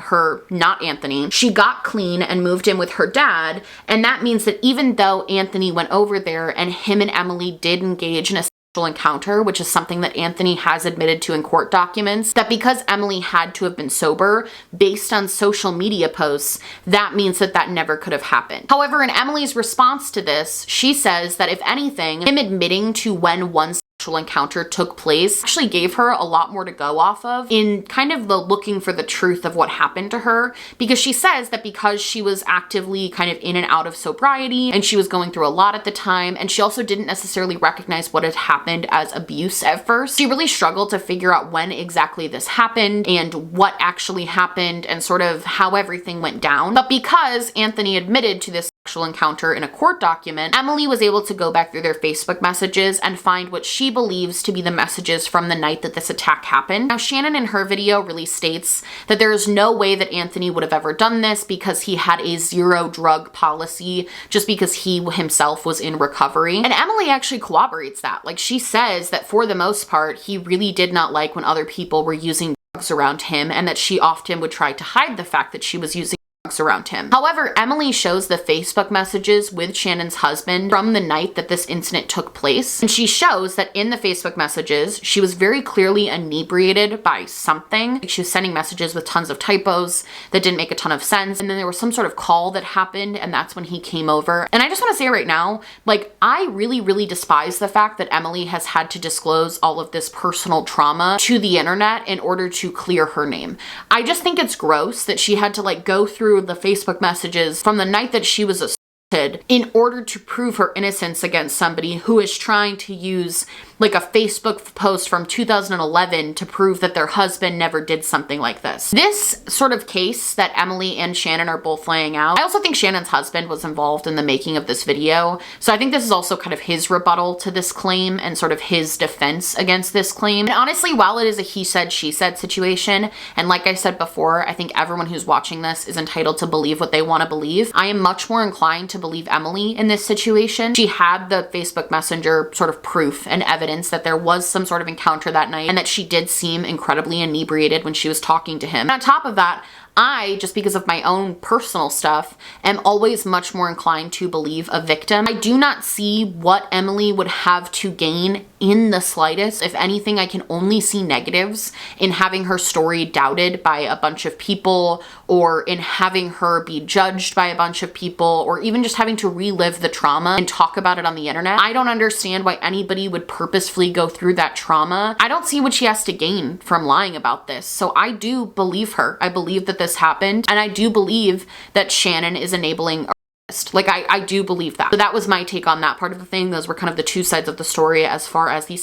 Anthony. She got clean and moved in with her dad, and that means that even though Anthony went over there and him and Emily did engage in a sexual encounter, which is something that Anthony has admitted to in court documents, that because Emily had to have been sober, based on social media posts, that means that that never could have happened. However, in Emily's response to this, she says that if anything, him admitting to when one sexual encounter took place actually gave her a lot more to go off of in kind of the looking for the truth of what happened to her, because she says that because she was actively kind of in and out of sobriety and she was going through a lot at the time, and she also didn't necessarily recognize what had happened as abuse at first, she really struggled to figure out when exactly this happened and what actually happened and sort of how everything went down. But because Anthony admitted to this sexual encounter in a court document, Emily was able to go back through their Facebook messages and find what she believes to be the messages from the night that this attack happened. Now, Shannon in her video really states that there is no way that Anthony would have ever done this because he had a zero drug policy, just because he himself was in recovery. And Emily actually corroborates that. Like, she says that for the most part, he really did not like when other people were using drugs around him, and that she often would try to hide the fact that she was using around him. However, Emily shows the Facebook messages with Shannon's husband from the night that this incident took place. And she shows that in the Facebook messages, she was very clearly inebriated by something. She was sending messages with tons of typos that didn't make a ton of sense. And then there was some sort of call that happened, and that's when he came over. And I just want to say right now, like, I really, really despise the fact that Emily has had to disclose all of this personal trauma to the internet in order to clear her name. I just think it's gross that she had to like go through the Facebook messages from the night that she was assaulted in order to prove her innocence against somebody who is trying to use like a Facebook post from 2011 to prove that their husband never did something like this. This sort of case that Emily and Shannon are both laying out, I also think Shannon's husband was involved in the making of this video. So I think this is also kind of his rebuttal to this claim and sort of his defense against this claim. And honestly, while it is a he said, she said situation, and like I said before, I think everyone who's watching this is entitled to believe what they want to believe. I am much more inclined to believe Emily in this situation. She had the Facebook Messenger sort of proof and evidence that there was some sort of encounter that night and that she did seem incredibly inebriated when she was talking to him. And on top of that, I, just because of my own personal stuff, am always much more inclined to believe a victim. I do not see what Emily would have to gain in the slightest. If anything, I can only see negatives in having her story doubted by a bunch of people, or in having her be judged by a bunch of people, or even just having to relive the trauma and talk about it on the internet. I don't understand why anybody would purposefully go through that trauma. I don't see what she has to gain from lying about this. So I do believe her. I believe that this happened, and I do believe that Shannon is enabling a rapist. Like, I do believe that. So that was my take on that part of the thing. Those were kind of the two sides of the story as far as the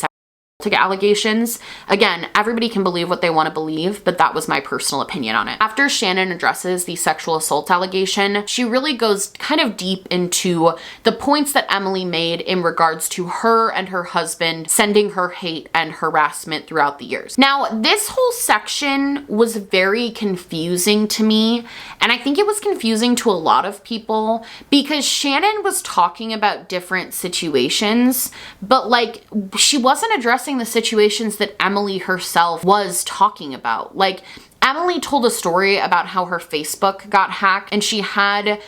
allegations. Again, everybody can believe what they want to believe, but that was my personal opinion on it. After Shannon addresses the sexual assault allegation, she really goes kind of deep into the points that Emily made in regards to her and her husband sending her hate and harassment throughout the years. Now, this whole section was very confusing to me, and I think it was confusing to a lot of people because Shannon was talking about different situations, but like, she wasn't addressing the situations that Emily herself was talking about. Like, Emily told a story about how her Facebook got hacked and she had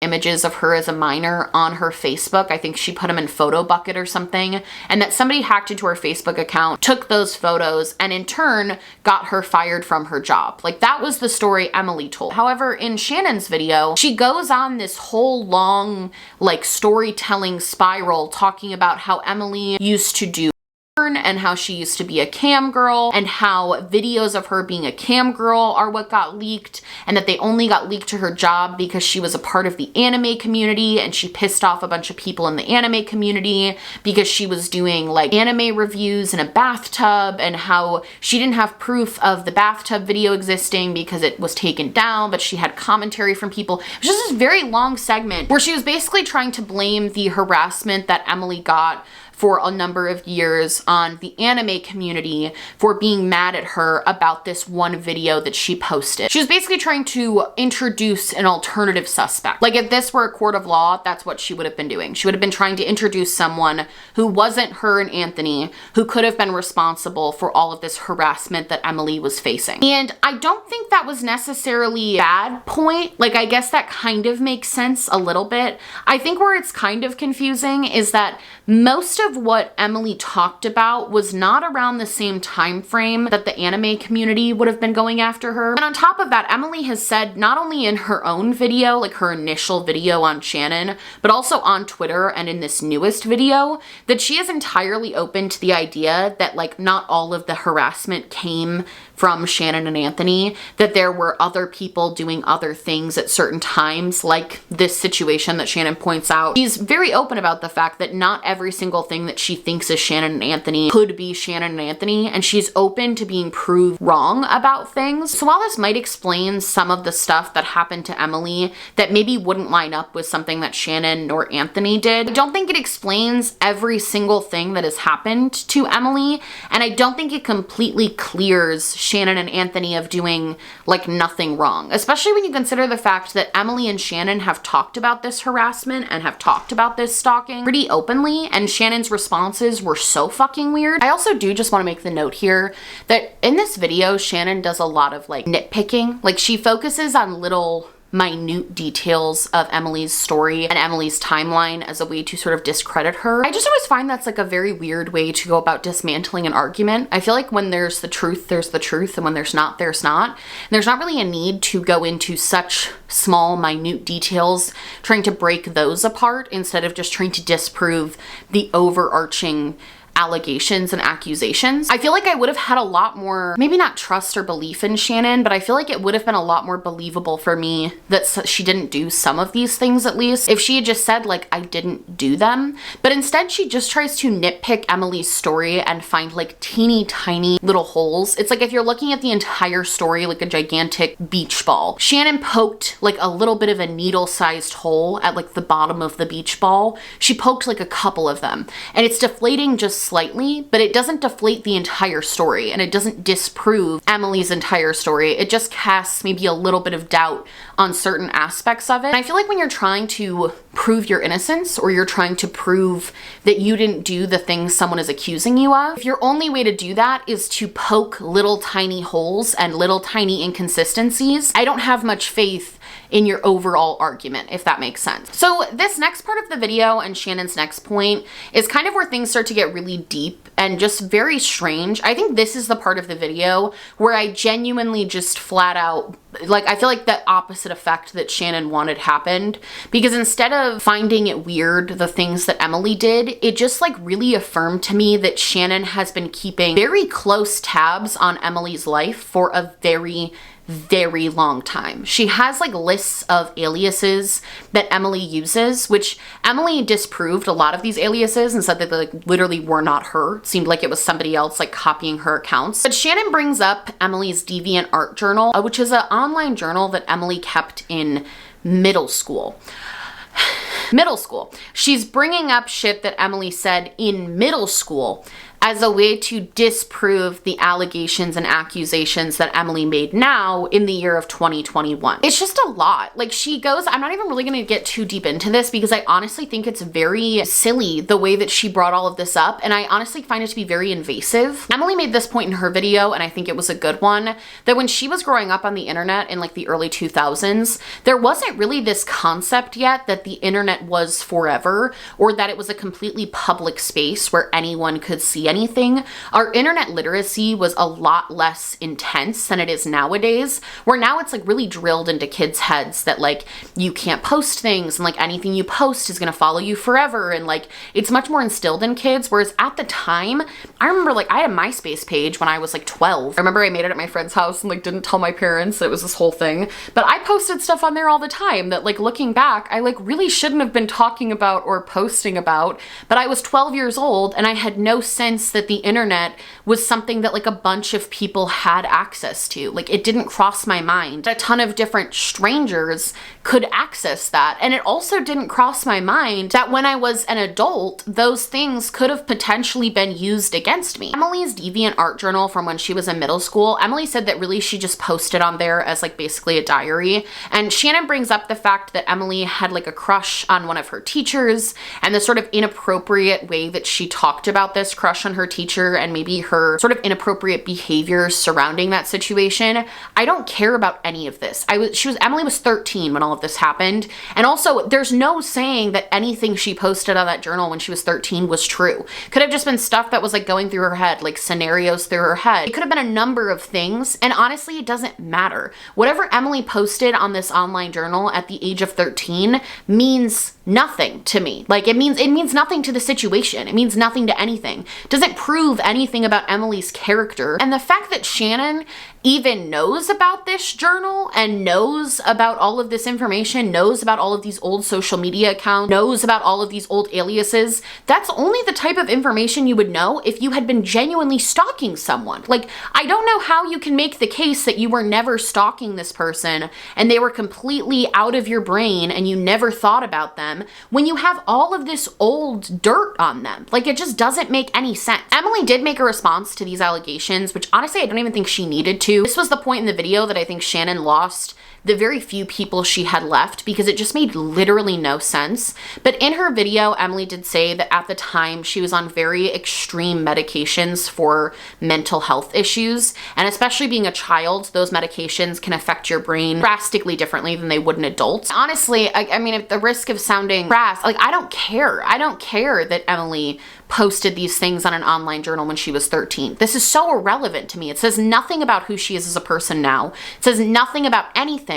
images of her as a minor on her Facebook. I think she put them in photo bucket or something, and that somebody hacked into her Facebook account, took those photos, and in turn got her fired from her job. Like, that was the story Emily told. However, in Shannon's video, she goes on this whole long like storytelling spiral talking about how Emily used to do and how she used to be a cam girl and how videos of her being a cam girl are what got leaked, and that they only got leaked to her job because she was a part of the anime community and she pissed off a bunch of people in the anime community because she was doing like anime reviews in a bathtub, and how she didn't have proof of the bathtub video existing because it was taken down, but she had commentary from people. It was just this very long segment where she was basically trying to blame the harassment that Emily got for a number of years on the anime community for being mad at her about this one video that she posted. She was basically trying to introduce an alternative suspect. Like, if this were a court of law, that's what she would have been doing. She would have been trying to introduce someone who wasn't her and Anthony, who could have been responsible for all of this harassment that Emily was facing. And I don't think that was necessarily a bad point. Like, I guess that kind of makes sense a little bit. I think where it's kind of confusing is that most of what Emily talked about was not around the same time frame that the anime community would have been going after her. And on top of that, Emily has said, not only in her own video, like her initial video on Shannon, but also on Twitter and in this newest video, that she is entirely open to the idea that like not all of the harassment came from Shannon and Anthony, that there were other people doing other things at certain times, like this situation that Shannon points out. She's very open about the fact that not every single thing that she thinks is Shannon and Anthony could be Shannon and Anthony, and she's open to being proved wrong about things. So while this might explain some of the stuff that happened to Emily that maybe wouldn't line up with something that Shannon or Anthony did, I don't think it explains every single thing that has happened to Emily, and I don't think it completely clears Shannon and Anthony of doing like nothing wrong, especially when you consider the fact that Emily and Shannon have talked about this harassment and have talked about this stalking pretty openly, and Shannon's responses were so fucking weird. I also do just want to make the note here that in this video, Shannon does a lot of like nitpicking. Like, she focuses on little minute details of Emily's story and Emily's timeline as a way to sort of discredit her. I just always find that's like a very weird way to go about dismantling an argument. I feel like when there's the truth, there's the truth, and when there's not, there's not. And there's not really a need to go into such small, minute details trying to break those apart instead of just trying to disprove the overarching allegations and accusations. I feel like I would have had a lot more, maybe not trust or belief in Shannon, but I feel like it would have been a lot more believable for me that she didn't do some of these things, at least, if she had just said like, I didn't do them. But instead she just tries to nitpick Emily's story and find like teeny tiny little holes. It's like if you're looking at the entire story like a gigantic beach ball, Shannon poked like a little bit of a needle-sized hole at like the bottom of the beach ball. She poked like a couple of them, and it's deflating just slightly, but it doesn't deflate the entire story, and it doesn't disprove Emily's entire story. It just casts maybe a little bit of doubt on certain aspects of it. And I feel like when you're trying to prove your innocence, or you're trying to prove that you didn't do the things someone is accusing you of, if your only way to do that is to poke little tiny holes and little tiny inconsistencies, I don't have much faith in your overall argument, if that makes sense. So this next part of the video and Shannon's next point is kind of where things start to get really deep and just very strange. I think this is the part of the video where I genuinely just flat out, like, I feel like the opposite effect that Shannon wanted happened, because instead of finding it weird, the things that Emily did, it just like really affirmed to me that Shannon has been keeping very close tabs on Emily's life for a very long time. She has like lists of aliases that Emily uses, which Emily disproved a lot of these aliases and said that they like literally were not her. It seemed like it was somebody else like copying her accounts. But Shannon brings up Emily's Deviant Art Journal, which is an online journal that Emily kept in middle school. She's bringing up shit that Emily said in middle school as a way to disprove the allegations and accusations that Emily made now in the year of 2021. It's just a lot. Like, she goes, I'm not even really gonna get too deep into this because I honestly think it's very silly the way that she brought all of this up, and I honestly find it to be very invasive. Emily made this point in her video, and I think it was a good one, that when she was growing up on the internet in like the early 2000s, there wasn't really this concept yet that the internet was forever, or that it was a completely public space where anyone could see anything. Our internet literacy was a lot less intense than it is nowadays, where now it's like really drilled into kids' heads that like you can't post things and like anything you post is gonna follow you forever, and like it's much more instilled in kids. Whereas at the time, I remember like I had a MySpace page when I was like 12. I remember I made it at my friend's house and like didn't tell my parents. It was this whole thing, but I posted stuff on there all the time that like looking back I like really shouldn't have been talking about or posting about, but I was 12 years old and I had no sense that the internet was something that like a bunch of people had access to. Like, it didn't cross my mind a ton of different strangers could access that. And it also didn't cross my mind that when I was an adult, those things could have potentially been used against me. Emily's Deviant Art Journal from when she was in middle school, Emily said that really she just posted on there as like basically a diary. And Shannon brings up the fact that Emily had like a crush on one of her teachers, and the sort of inappropriate way that she talked about this crush on her teacher and maybe her sort of inappropriate behaviors surrounding that situation. I don't care about any of this. Emily was 13 when all of this happened. And also there's no saying that anything she posted on that journal when she was 13 was true. Could have just been stuff that was like going through her head, like scenarios through her head. It could have been a number of things. And honestly, it doesn't matter. Whatever Emily posted on this online journal at the age of 13 means nothing to me. Like, it means nothing to the situation. It means nothing to anything. It doesn't prove anything about Emily's character. And the fact that Shannon even knows about this journal and knows about all of this information, knows about all of these old social media accounts, knows about all of these old aliases, that's only the type of information you would know if you had been genuinely stalking someone. Like, I don't know how you can make the case that you were never stalking this person and they were completely out of your brain and you never thought about them when you have all of this old dirt on them. Like, it just doesn't make any sense. Emily did make a response to these allegations, which honestly I don't even think she needed to, to. This was the point in the video that I think Shannon lost the very few people she had left because it just made literally no sense. But in her video, Emily did say that at the time she was on very extreme medications for mental health issues. And especially being a child, those medications can affect your brain drastically differently than they would in adults. Honestly, I mean, at the risk of sounding crass, like, I don't care. I don't care that Emily posted these things on an online journal when she was 13. This is so irrelevant to me. It says nothing about who she is as a person now. It says nothing about anything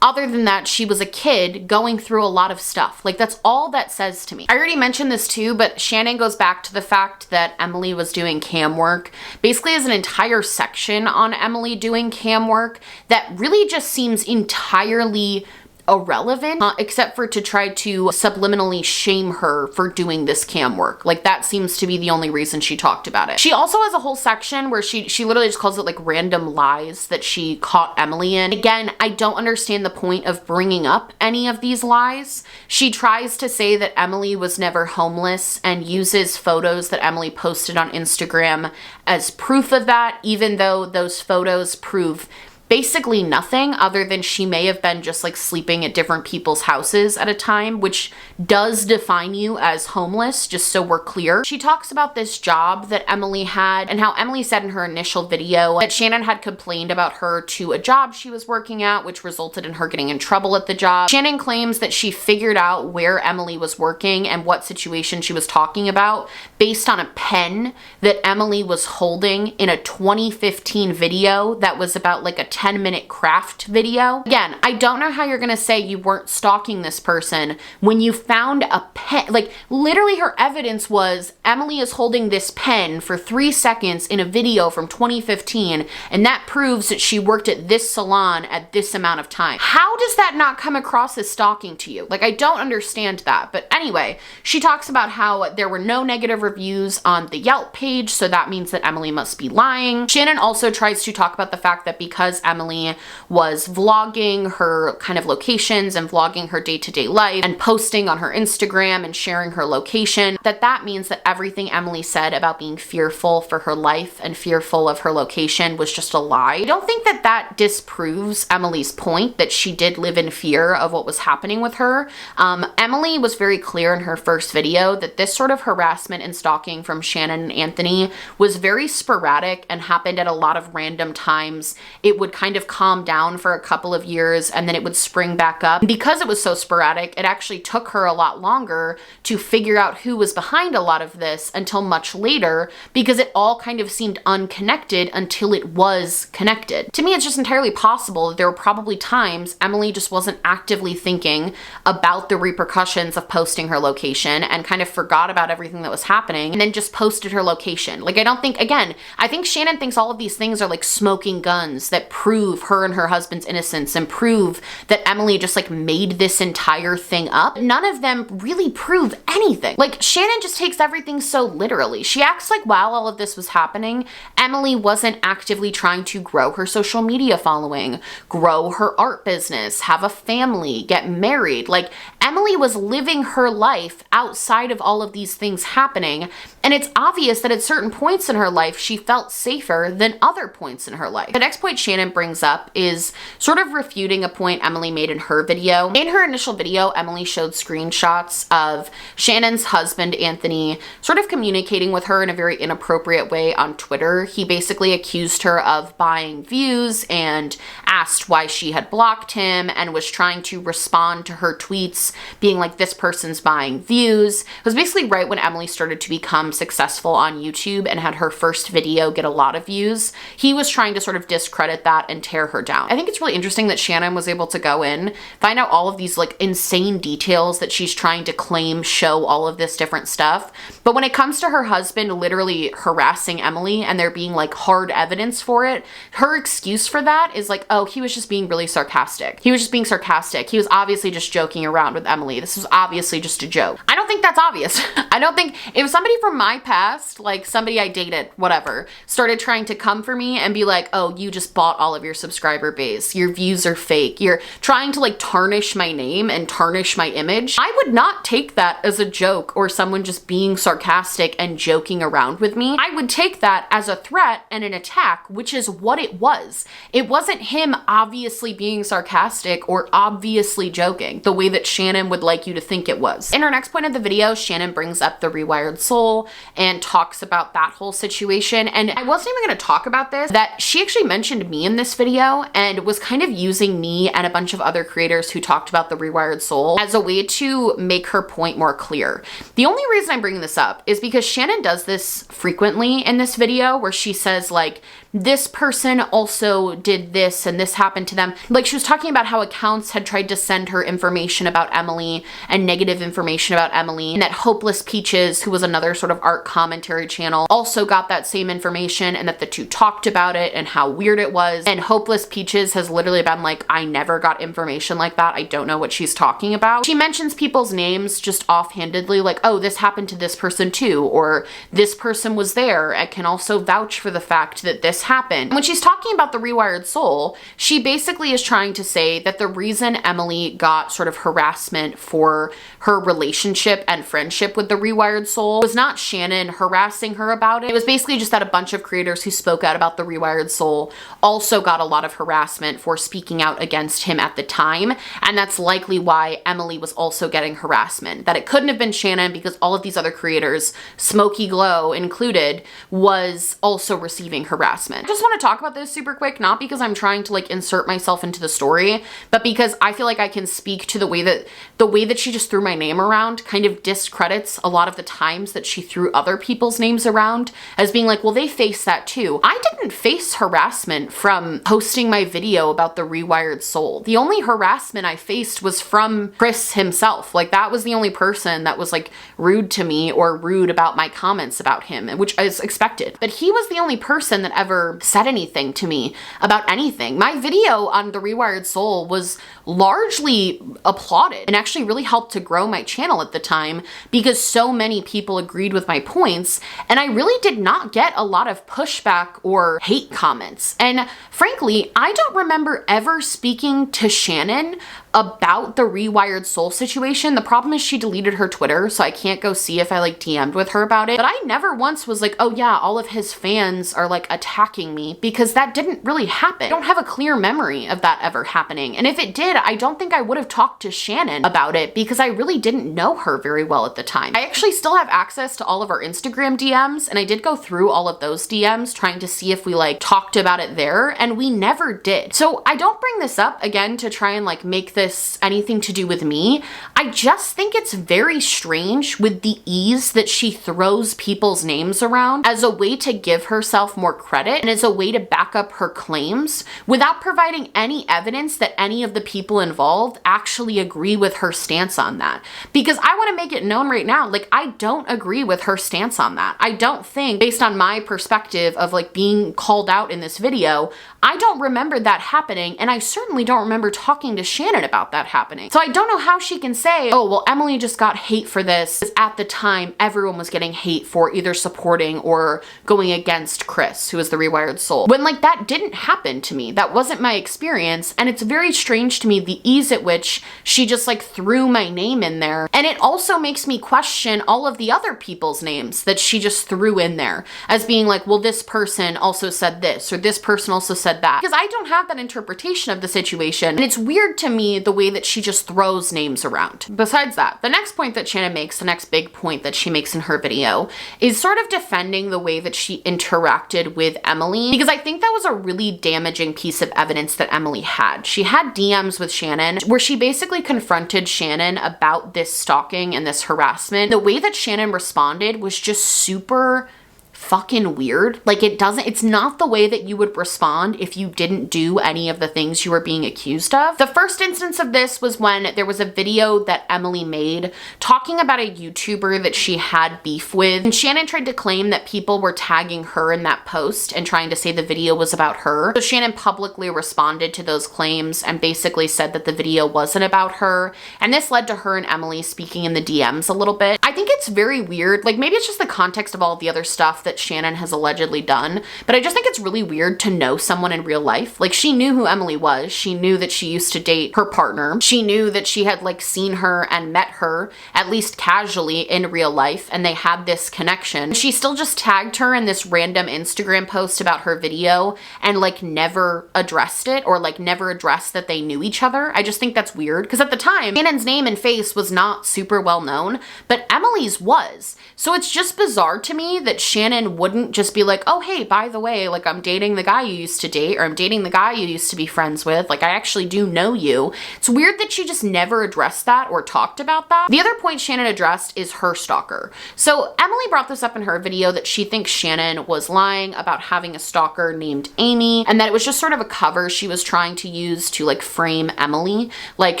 other than that she was a kid going through a lot of stuff. Like, that's all that says to me. I already mentioned this too, but Shannon goes back to the fact that Emily was doing cam work. Basically, as an entire section on Emily doing cam work that really just seems entirely irrelevant, except for to try to subliminally shame her for doing this cam work. Like, that seems to be the only reason she talked about it. She also has a whole section where she literally just calls it like random lies that she caught Emily in. Again, I don't understand the point of bringing up any of these lies. She tries to say that Emily was never homeless and uses photos that Emily posted on Instagram as proof of that, even though those photos prove basically nothing other than she may have been just like sleeping at different people's houses at a time, which does define you as homeless, just so we're clear. She talks about this job that Emily had and how Emily said in her initial video that Shannon had complained about her to a job she was working at, which resulted in her getting in trouble at the job. Shannon claims that she figured out where Emily was working and what situation she was talking about based on a pen that Emily was holding in a 2015 video that was about like a 10-minute craft video. Again, I don't know how you're gonna say you weren't stalking this person when you found a pen. Like, literally her evidence was Emily is holding this pen for 3 seconds in a video from 2015, and that proves that she worked at this salon at this amount of time. How does that not come across as stalking to you? Like, I don't understand that. But anyway, she talks about how there were no negative reviews on the Yelp page, so that means that Emily must be lying. Shannon also tries to talk about the fact that because Emily was vlogging her kind of locations and vlogging her day-to-day life and posting on her Instagram and sharing her location, that means that everything Emily said about being fearful for her life and fearful of her location was just a lie. I don't think that that disproves Emily's point that she did live in fear of what was happening with her. Emily was very clear in her first video that this sort of harassment and stalking from Shannon and Anthony was very sporadic and happened at a lot of random times. It would kind of calm down for a couple of years and then it would spring back up. And because it was so sporadic, it actually took her a lot longer to figure out who was behind a lot of this until much later, because it all kind of seemed unconnected until it was connected. To me, it's just entirely possible that there were probably times Emily just wasn't actively thinking about the repercussions of posting her location and kind of forgot about everything that was happening and then just posted her location. Like, I don't think, again, I think Shannon thinks all of these things are like smoking guns that prove her and her husband's innocence and prove that Emily just like made this entire thing up. None of them really prove anything. Like, Shannon just takes everything so literally. She acts like while all of this was happening, Emily wasn't actively trying to grow her social media following, grow her art business, have a family, get married. Like, Emily was living her life outside of all of these things happening, and it's obvious that at certain points in her life she felt safer than other points in her life. The next point Shannon brings up is sort of refuting a point Emily made in her video. In her initial video, Emily showed screenshots of Shannon's husband, Anthony, sort of communicating with her in a very inappropriate way on Twitter. He basically accused her of buying views and asked why she had blocked him and was trying to respond to her tweets being like, this person's buying views. It was basically right when Emily started to become successful on YouTube and had her first video get a lot of views. He was trying to sort of discredit that and tear her down. I think it's really interesting that Shannon was able to go in, find out all of these like insane details that she's trying to claim show all of this different stuff. But when it comes to her husband literally harassing Emily and there being like hard evidence for it, her excuse for that is like, oh, he was just being really sarcastic. He was just being sarcastic. He was obviously just joking around with Emily. This was obviously just a joke. I don't think that's obvious. I don't think if somebody from my past, like somebody I dated, whatever, started trying to come for me and be like, oh, you just bought all all of your subscriber base. Your views are fake. You're trying to like tarnish my name and tarnish my image. I would not take that as a joke or someone just being sarcastic and joking around with me. I would take that as a threat and an attack, which is what it was. It wasn't him obviously being sarcastic or obviously joking the way that Shannon would like you to think it was. In her next point of the video, Shannon brings up the Rewired Soul and talks about that whole situation. And I wasn't even going to talk about this, that she actually mentioned me in this video and was kind of using me and a bunch of other creators who talked about the Rewired Soul as a way to make her point more clear. The only reason I'm bringing this up is because Shannon does this frequently in this video where she says like, this person also did this and this happened to them. Like she was talking about how accounts had tried to send her information about Emily and negative information about Emily, and that Hopeless Peaches, who was another sort of art commentary channel, also got that same information, and that the two talked about it and how weird it was. And Hopeless Peaches has literally been like, I never got information like that. I don't know what she's talking about. She mentions people's names just offhandedly, like, oh, this happened to this person too, or this person was there and can also vouch for the fact that this happened. When she's talking about the Rewired Soul, she basically is trying to say that the reason Emily got sort of harassment for her relationship and friendship with the Rewired Soul was not Shannon harassing her about it. It was basically just that a bunch of creators who spoke out about the Rewired Soul also got a lot of harassment for speaking out against him at the time. And that's likely why Emily was also getting harassment. That it couldn't have been Shannon because all of these other creators, Smokey Glow included, was also receiving harassment. I just want to talk about this super quick, not because I'm trying to like insert myself into the story, but because I feel like I can speak to the way that she just threw my name around kind of discredits a lot of the times that she threw other people's names around as being like, well, they face that too. I didn't face harassment from posting my video about the Rewired Soul. The only harassment I faced was from Chris himself. Like that was the only person that was like rude to me or rude about my comments about him, which is expected. But he was the only person that ever said anything to me about anything. My video on the Rewired Soul was largely applauded and actually really helped to grow my channel at the time because so many people agreed with my points, and I really did not get a lot of pushback or hate comments. And frankly, I don't remember ever speaking to Shannon about the Rewired Soul situation. The problem is she deleted her Twitter, so I can't go see if I like DM'd with her about it. But I never once was like, oh yeah, all of his fans are like attacking me, because that didn't really happen. I don't have a clear memory of that ever happening. And if it did, I don't think I would have talked to Shannon about it because I really didn't know her very well at the time. I actually still have access to all of our Instagram DMs, and I did go through all of those DMs trying to see if we like talked about it there, and we never did. So I don't bring this up again to try and like make this anything to do with me. I just think it's very strange with the ease that she throws people's names around as a way to give herself more credit and as a way to back up her claims without providing any evidence that any of the people involved actually agree with her stance on that. Because I want to make it known right now, like I don't agree with her stance on that. I don't think, based on my perspective of like being called out in this video, I don't remember that happening, and I certainly don't remember talking to Shannon about that happening. So I don't know how she can say, oh, well, Emily just got hate for this. At the time, everyone was getting hate for either supporting or going against Chris, who is the Rewired Soul. When like that didn't happen to me. That wasn't my experience, and it's very strange to me the ease at which she just like threw my name in there. And it also makes me question all of the other people's names that she just threw in there as being like, well, this person also said this, or this person also said that, because I don't have that interpretation of the situation, and it's weird to me the way that she just throws names around. Besides that, the next point that Shannon makes, the next big point that she makes in her video, is sort of defending the way that she interacted with Emily, because I think that was a really damaging piece of evidence that Emily had. She had DMs with Shannon where she basically confronted Shannon about this stalking and this harassment. The way that Shannon responded was just super fucking weird. Like it's not the way that you would respond if you didn't do any of the things you were being accused of. The first instance of this was when there was a video that Emily made talking about a YouTuber that she had beef with, and Shannon tried to claim that people were tagging her in that post and trying to say the video was about her. So Shannon publicly responded to those claims and basically said that the video wasn't about her, and this led to her and Emily speaking in the DMs a little bit. I think it's very weird. Like maybe it's just the context of all of the other stuff that that Shannon has allegedly done, but I just think it's really weird to know someone in real life. Like, she knew who Emily was. She knew that she used to date her partner. She knew that she had like seen her and met her at least casually in real life, and they had this connection. She still just tagged her in this random Instagram post about her video and like never addressed it, or like never addressed that they knew each other. I just think that's weird, because at the time, Shannon's name and face was not super well known, but Emily's was. So it's just bizarre to me that Shannon wouldn't just be like, oh, hey, by the way, like, I'm dating the guy you used to date, or I'm dating the guy you used to be friends with. Like, I actually do know you. It's weird that she just never addressed that or talked about that. The other point Shannon addressed is her stalker. So Emily brought this up in her video, that she thinks Shannon was lying about having a stalker named Amy, and that it was just sort of a cover she was trying to use to like frame Emily. Like,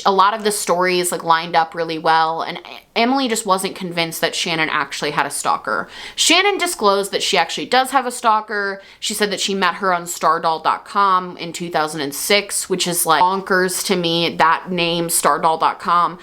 a lot of the stories like lined up really well, and Emily just wasn't convinced that Shannon actually had a stalker. Shannon disclosed that she actually does have a stalker. She said that she met her on stardoll.com in 2006, which is like bonkers to me, that name, stardoll.com.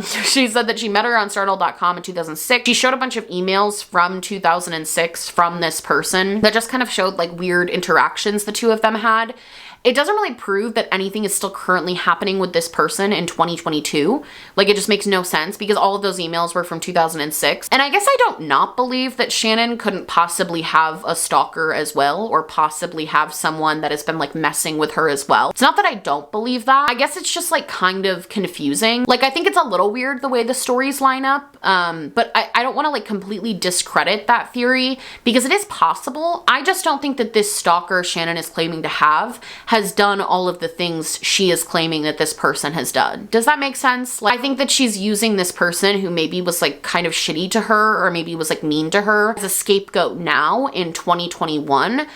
She said that she met her on stardoll.com in 2006. She showed a bunch of emails from 2006 from this person that just kind of showed like weird interactions the two of them had. It doesn't really prove that anything is still currently happening with this person in 2022. Like, it just makes no sense, because all of those emails were from 2006. And I guess I don't not believe that Shannon couldn't possibly have a stalker as well, or possibly have someone that has been like messing with her as well. It's not that I don't believe that. I guess it's just like kind of confusing. Like, I think it's a little weird the way the stories line up, but I don't want to like completely discredit that theory, because it is possible. I just don't think that this stalker Shannon is claiming to have has done all of the things she is claiming that this person has done. Does that make sense? Like, I think that she's using this person who maybe was like kind of shitty to her, or maybe was like mean to her, as a scapegoat now in 2021,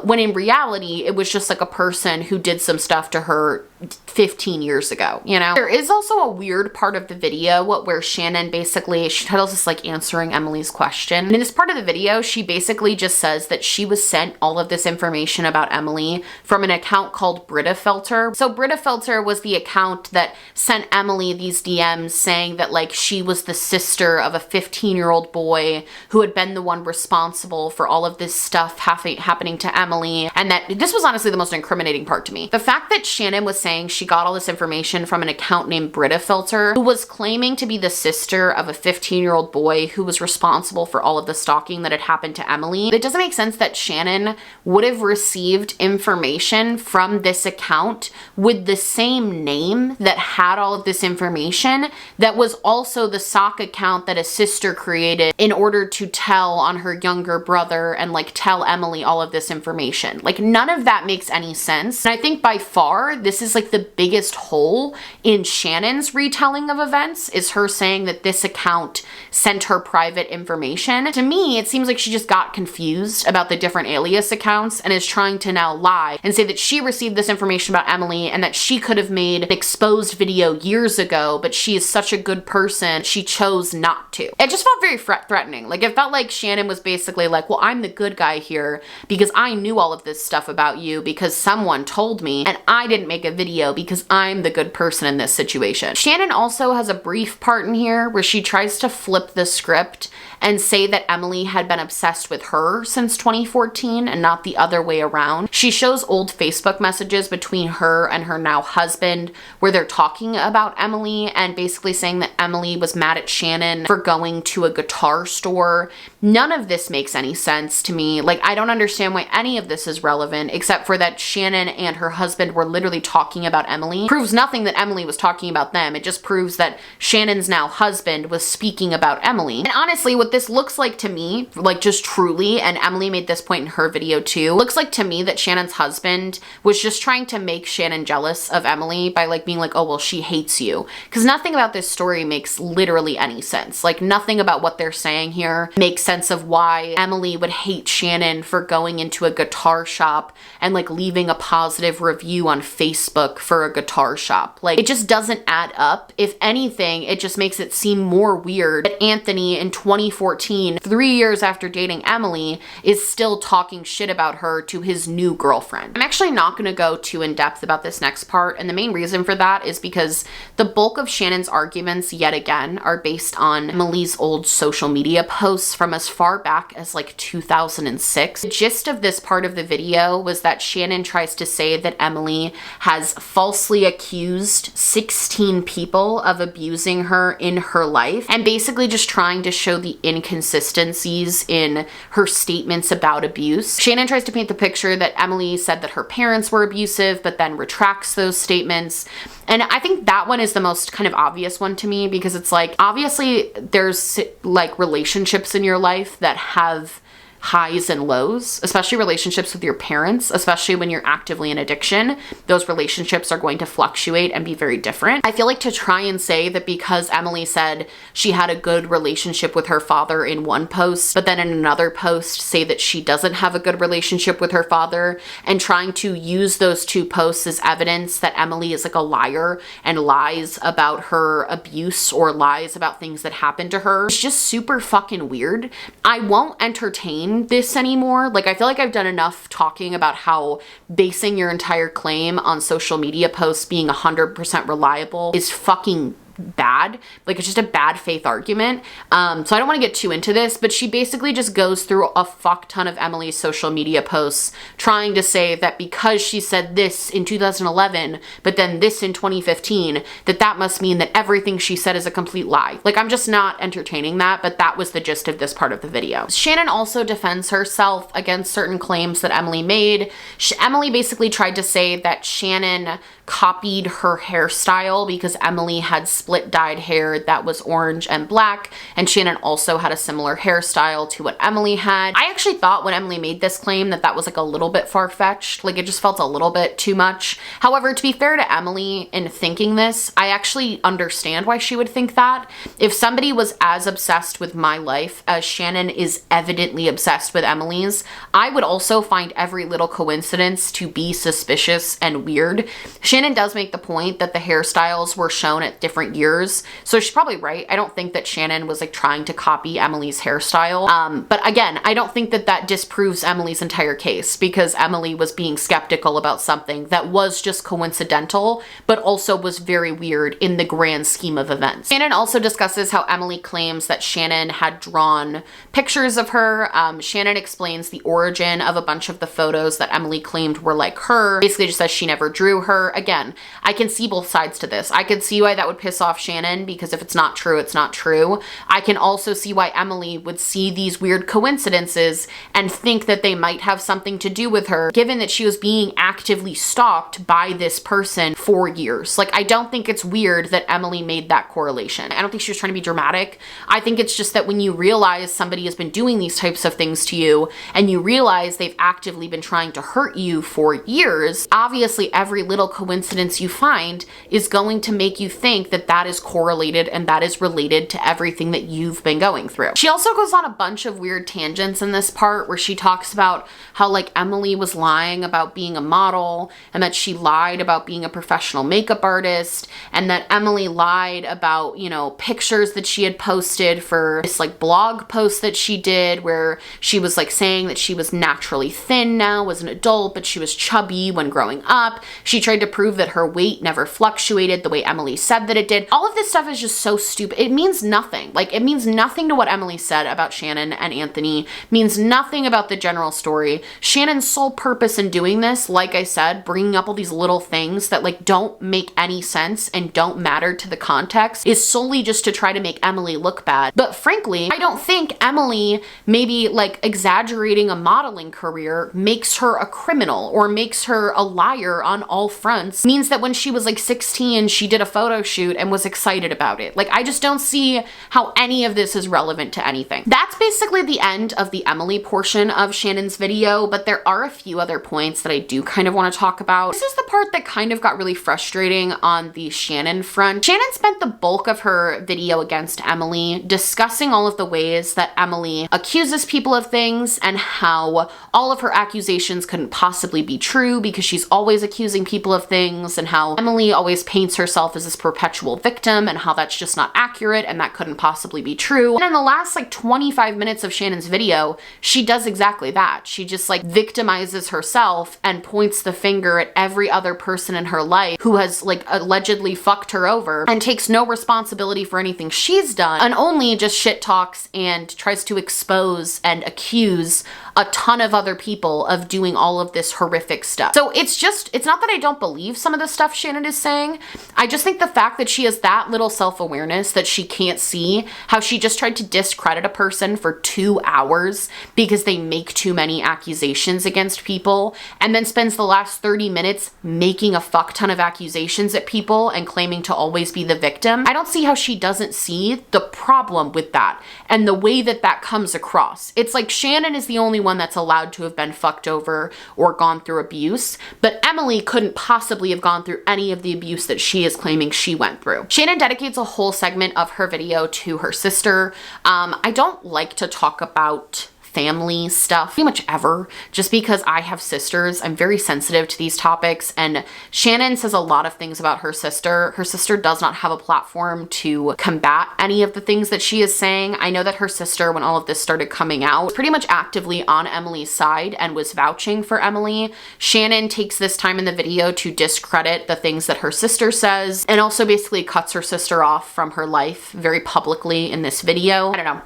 when in reality, it was just like a person who did some stuff to her 15 years ago, you know? There is also a weird part of the video where Shannon basically, she titles this like answering Emily's question. And in this part of the video, she basically just says that she was sent all of this information about Emily from an account called Brita Filter. So Brita Filter was the account that sent Emily these DMs saying that like she was the sister of a 15-year-old boy who had been the one responsible for all of this stuff happening to Emily. And that this was honestly the most incriminating part to me. The fact that Shannon was saying she got all this information from an account named Brita Filter, who was claiming to be the sister of a 15-year-old boy who was responsible for all of the stalking that had happened to Emily. It doesn't make sense that Shannon would have received information from this account with the same name that had all of this information, that was also the sock account that a sister created in order to tell on her younger brother and like tell Emily all of this information. Like, none of that makes any sense. And I think by far, this is like the biggest hole in Shannon's retelling of events, is her saying that this account sent her private information. To me, it seems like she just got confused about the different alias accounts and is trying to now lie and say that she received this information about Emily and that she could have made an exposed video years ago, but she is such a good person, she chose not to. It just felt very threatening. Like, it felt like Shannon was basically like, well, I'm the good guy here because I knew all of this stuff about you because someone told me, and I didn't make a video because I'm the good person in this situation. Shannon also has a brief part in here where she tries to flip the script and say that Emily had been obsessed with her since 2014 and not the other way around. She shows old Facebook messages between her and her now husband where they're talking about Emily and basically saying that Emily was mad at Shannon for going to a guitar store. None of this makes any sense to me. Like, I don't understand why any of this is relevant, except for that Shannon and her husband were literally talking about Emily. Proves nothing that Emily was talking about them. It just proves that Shannon's now husband was speaking about Emily. And honestly, what this looks like to me, like just truly, and Emily made this point in her video too, looks like to me that Shannon's husband was just trying to make Shannon jealous of Emily by like being like, oh, well, she hates you. Because nothing about this story makes literally any sense. Like, nothing about what they're saying here makes sense of why Emily would hate Shannon for going into a guitar shop and like leaving a positive review on Facebook for a guitar shop. Like, it just doesn't add up. If anything, it just makes it seem more weird that Anthony in 2014, 3 years after dating Emily, is still talking shit about her to his new girlfriend. I'm actually not going to go too in depth about this next part, and the main reason for that is because the bulk of Shannon's arguments, yet again, are based on Emily's old social media posts from a as far back as like 2006. The gist of this part of the video was that Shannon tries to say that Emily has falsely accused 16 people of abusing her in her life, and basically just trying to show the inconsistencies in her statements about abuse. Shannon tries to paint the picture that Emily said that her parents were abusive, but then retracts those statements. And I think that one is the most kind of obvious one to me, because it's like, obviously there's like relationships in your life that have highs and lows, especially relationships with your parents, especially when you're actively in addiction. Those relationships are going to fluctuate and be very different. I feel like to try and say that because Emily said she had a good relationship with her father in one post, but then in another post say that she doesn't have a good relationship with her father, and trying to use those two posts as evidence that Emily is like a liar and lies about her abuse or lies about things that happened to her, it's just super fucking weird. I won't entertain this anymore. Like, I feel like I've done enough talking about how basing your entire claim on social media posts being 100% reliable is fucking bad. Like, it's just a bad faith argument. So I don't want to get too into this, but she basically just goes through a fuck ton of Emily's social media posts trying to say that because she said this in 2011, but then this in 2015, that must mean that everything she said is a complete lie. Like, I'm just not entertaining that, but that was the gist of this part of the video. Shannon also defends herself against certain claims that Emily made. Emily basically tried to say that Shannon copied her hairstyle because Emily had split dyed hair that was orange and black, and Shannon also had a similar hairstyle to what Emily had. I actually thought when Emily made this claim that was like a little bit far-fetched. Like, it just felt a little bit too much. However, to be fair to Emily in thinking this, I actually understand why she would think that. If somebody was as obsessed with my life as Shannon is evidently obsessed with Emily's, I would also find every little coincidence to be suspicious and weird. Shannon does make the point that the hairstyles were shown at different years, so she's probably right. I don't think that Shannon was like trying to copy Emily's hairstyle. But again, I don't think that disproves Emily's entire case, because Emily was being skeptical about something that was just coincidental, but also was very weird in the grand scheme of events. Shannon also discusses how Emily claims that Shannon had drawn pictures of her. Shannon explains the origin of a bunch of the photos that Emily claimed were like her. Basically just says she never drew her. Again, I can see both sides to this. I can see why that would piss off Shannon, because if it's not true, it's not true. I can also see why Emily would see these weird coincidences and think that they might have something to do with her, given that she was being actively stalked by this person for years. Like, I don't think it's weird that Emily made that correlation. I don't think she was trying to be dramatic. I think it's just that when you realize somebody has been doing these types of things to you, and you realize they've actively been trying to hurt you for years, obviously every little coincidence you find is going to make you think that that is correlated and that is related to everything that you've been going through. She also goes on a bunch of weird tangents in this part where she talks about how like Emily was lying about being a model, and that she lied about being a professional makeup artist, and that Emily lied about, you know, pictures that she had posted for this like blog post that she did where she was like saying that she was naturally thin now as an adult, but she was chubby when growing up. She tried to prove that her weight never fluctuated the way Emily said that it did. All of this stuff is just so stupid. It means nothing. Like, it means nothing to what Emily said about Shannon and Anthony. It means nothing about the general story. Shannon's sole purpose in doing this, like I said, bringing up all these little things that like don't make any sense and don't matter to the context, is solely just to try to make Emily look bad. But frankly, I don't think Emily maybe like exaggerating a modeling career makes her a criminal or makes her a liar on all fronts. It means that when she was like 16, she did a photo shoot and was excited about it. Like, I just don't see how any of this is relevant to anything. That's basically the end of the Emily portion of Shannon's video, but there are a few other points that I do kind of want to talk about. This is the part that kind of got really frustrating on the Shannon front. Shannon spent the bulk of her video against Emily discussing all of the ways that Emily accuses people of things and how all of her accusations couldn't possibly be true because she's always accusing people of things, and how Emily always paints herself as this perpetual victim and how that's just not accurate and that couldn't possibly be true. And in the last like 25 minutes of Shannon's video, she does exactly that. She just like victimizes herself and points the finger at every other person in her life who has like allegedly fucked her over and takes no responsibility for anything she's done and only just shit talks and tries to expose and accuse a ton of other people of doing all of this horrific stuff. So it's not that I don't believe some of the stuff Shannon is saying. I just think the fact that she has that little self-awareness that she can't see how she just tried to discredit a person for 2 hours because they make too many accusations against people and then spends the last 30 minutes making a fuck ton of accusations at people and claiming to always be the victim. I don't see how she doesn't see the problem with that and the way that that comes across. It's like Shannon is the only one that's allowed to have been fucked over or gone through abuse, but Emily couldn't possibly have gone through any of the abuse that she is claiming she went through. Shannon dedicates a whole segment of her video to her sister. I don't like to talk about family stuff pretty much ever, just because I have sisters. I'm very sensitive to these topics, and Shannon says a lot of things about her sister. Her sister does not have a platform to combat any of the things that she is saying. I know that her sister, when all of this started coming out, was pretty much actively on Emily's side and was vouching for Emily. Shannon takes this time in the video to discredit the things that her sister says and also basically cuts her sister off from her life very publicly in this video. I don't know.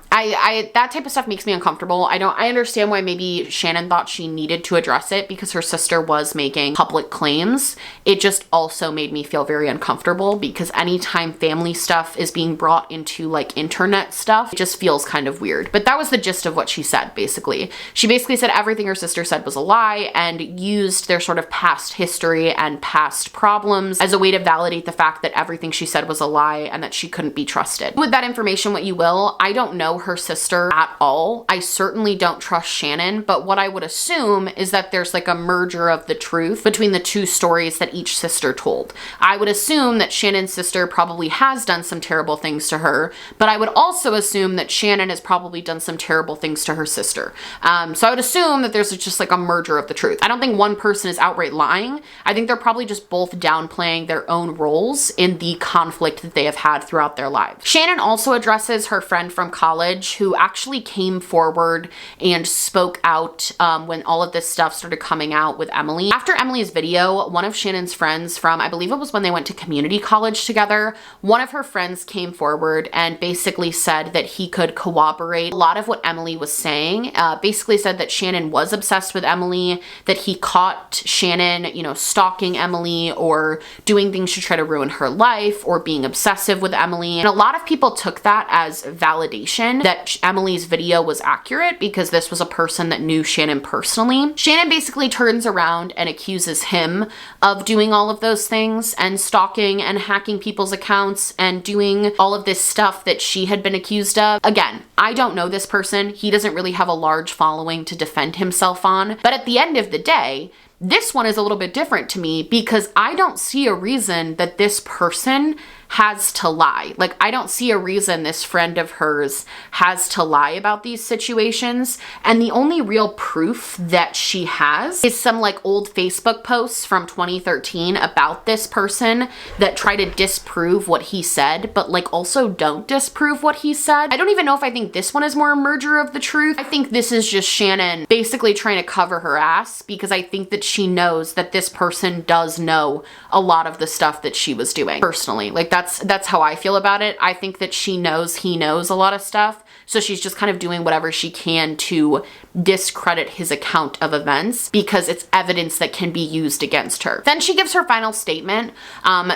That type of stuff makes me uncomfortable. I understand why maybe Shannon thought she needed to address it because her sister was making public claims. It just also made me feel very uncomfortable because anytime family stuff is being brought into like internet stuff, it just feels kind of weird. But that was the gist of what she said, basically. She basically said everything her sister said was a lie and used their sort of past history and past problems as a way to validate the fact that everything she said was a lie and that she couldn't be trusted. With that information, what you will, I don't know her sister at all. I certainly don't trust Shannon, but what I would assume is that there's like a merger of the truth between the two stories that each sister told. I would assume that Shannon's sister probably has done some terrible things to her, but I would also assume that Shannon has probably done some terrible things to her sister. So I would assume that there's just like a merger of the truth. I don't think one person is outright lying. I think they're probably just both downplaying their own roles in the conflict that they have had throughout their lives. Shannon also addresses her friend from college who actually came forward and spoke out when all of this stuff started coming out with Emily. After Emily's video, one of Shannon's friends from, I believe it was when they went to community college together, one of her friends came forward and basically said that he could corroborate a lot of what Emily was saying. Basically said that Shannon was obsessed with Emily, that he caught Shannon, stalking Emily or doing things to try to ruin her life or being obsessive with Emily. And a lot of people took that as validation that Emily's video was accurate because this was a person that knew Shannon personally. Shannon basically turns around and accuses him of doing all of those things and stalking and hacking people's accounts and doing all of this stuff that she had been accused of. Again, I don't know this person. He doesn't really have a large following to defend himself on. But at the end of the day, this one is a little bit different to me because I don't see a reason that this person has to lie. Like, I don't see a reason this friend of hers has to lie about these situations. And the only real proof that she has is some like old Facebook posts from 2013 about this person that try to disprove what he said, but like also don't disprove what he said. I don't even know if I think this one is more a merger of the truth. I think this is just Shannon basically trying to cover her ass because I think that she knows that this person does know a lot of the stuff that she was doing personally. Like, that's how I feel about it. I think that she knows he knows a lot of stuff. So she's just kind of doing whatever she can to discredit his account of events because it's evidence that can be used against her. Then she gives her final statement.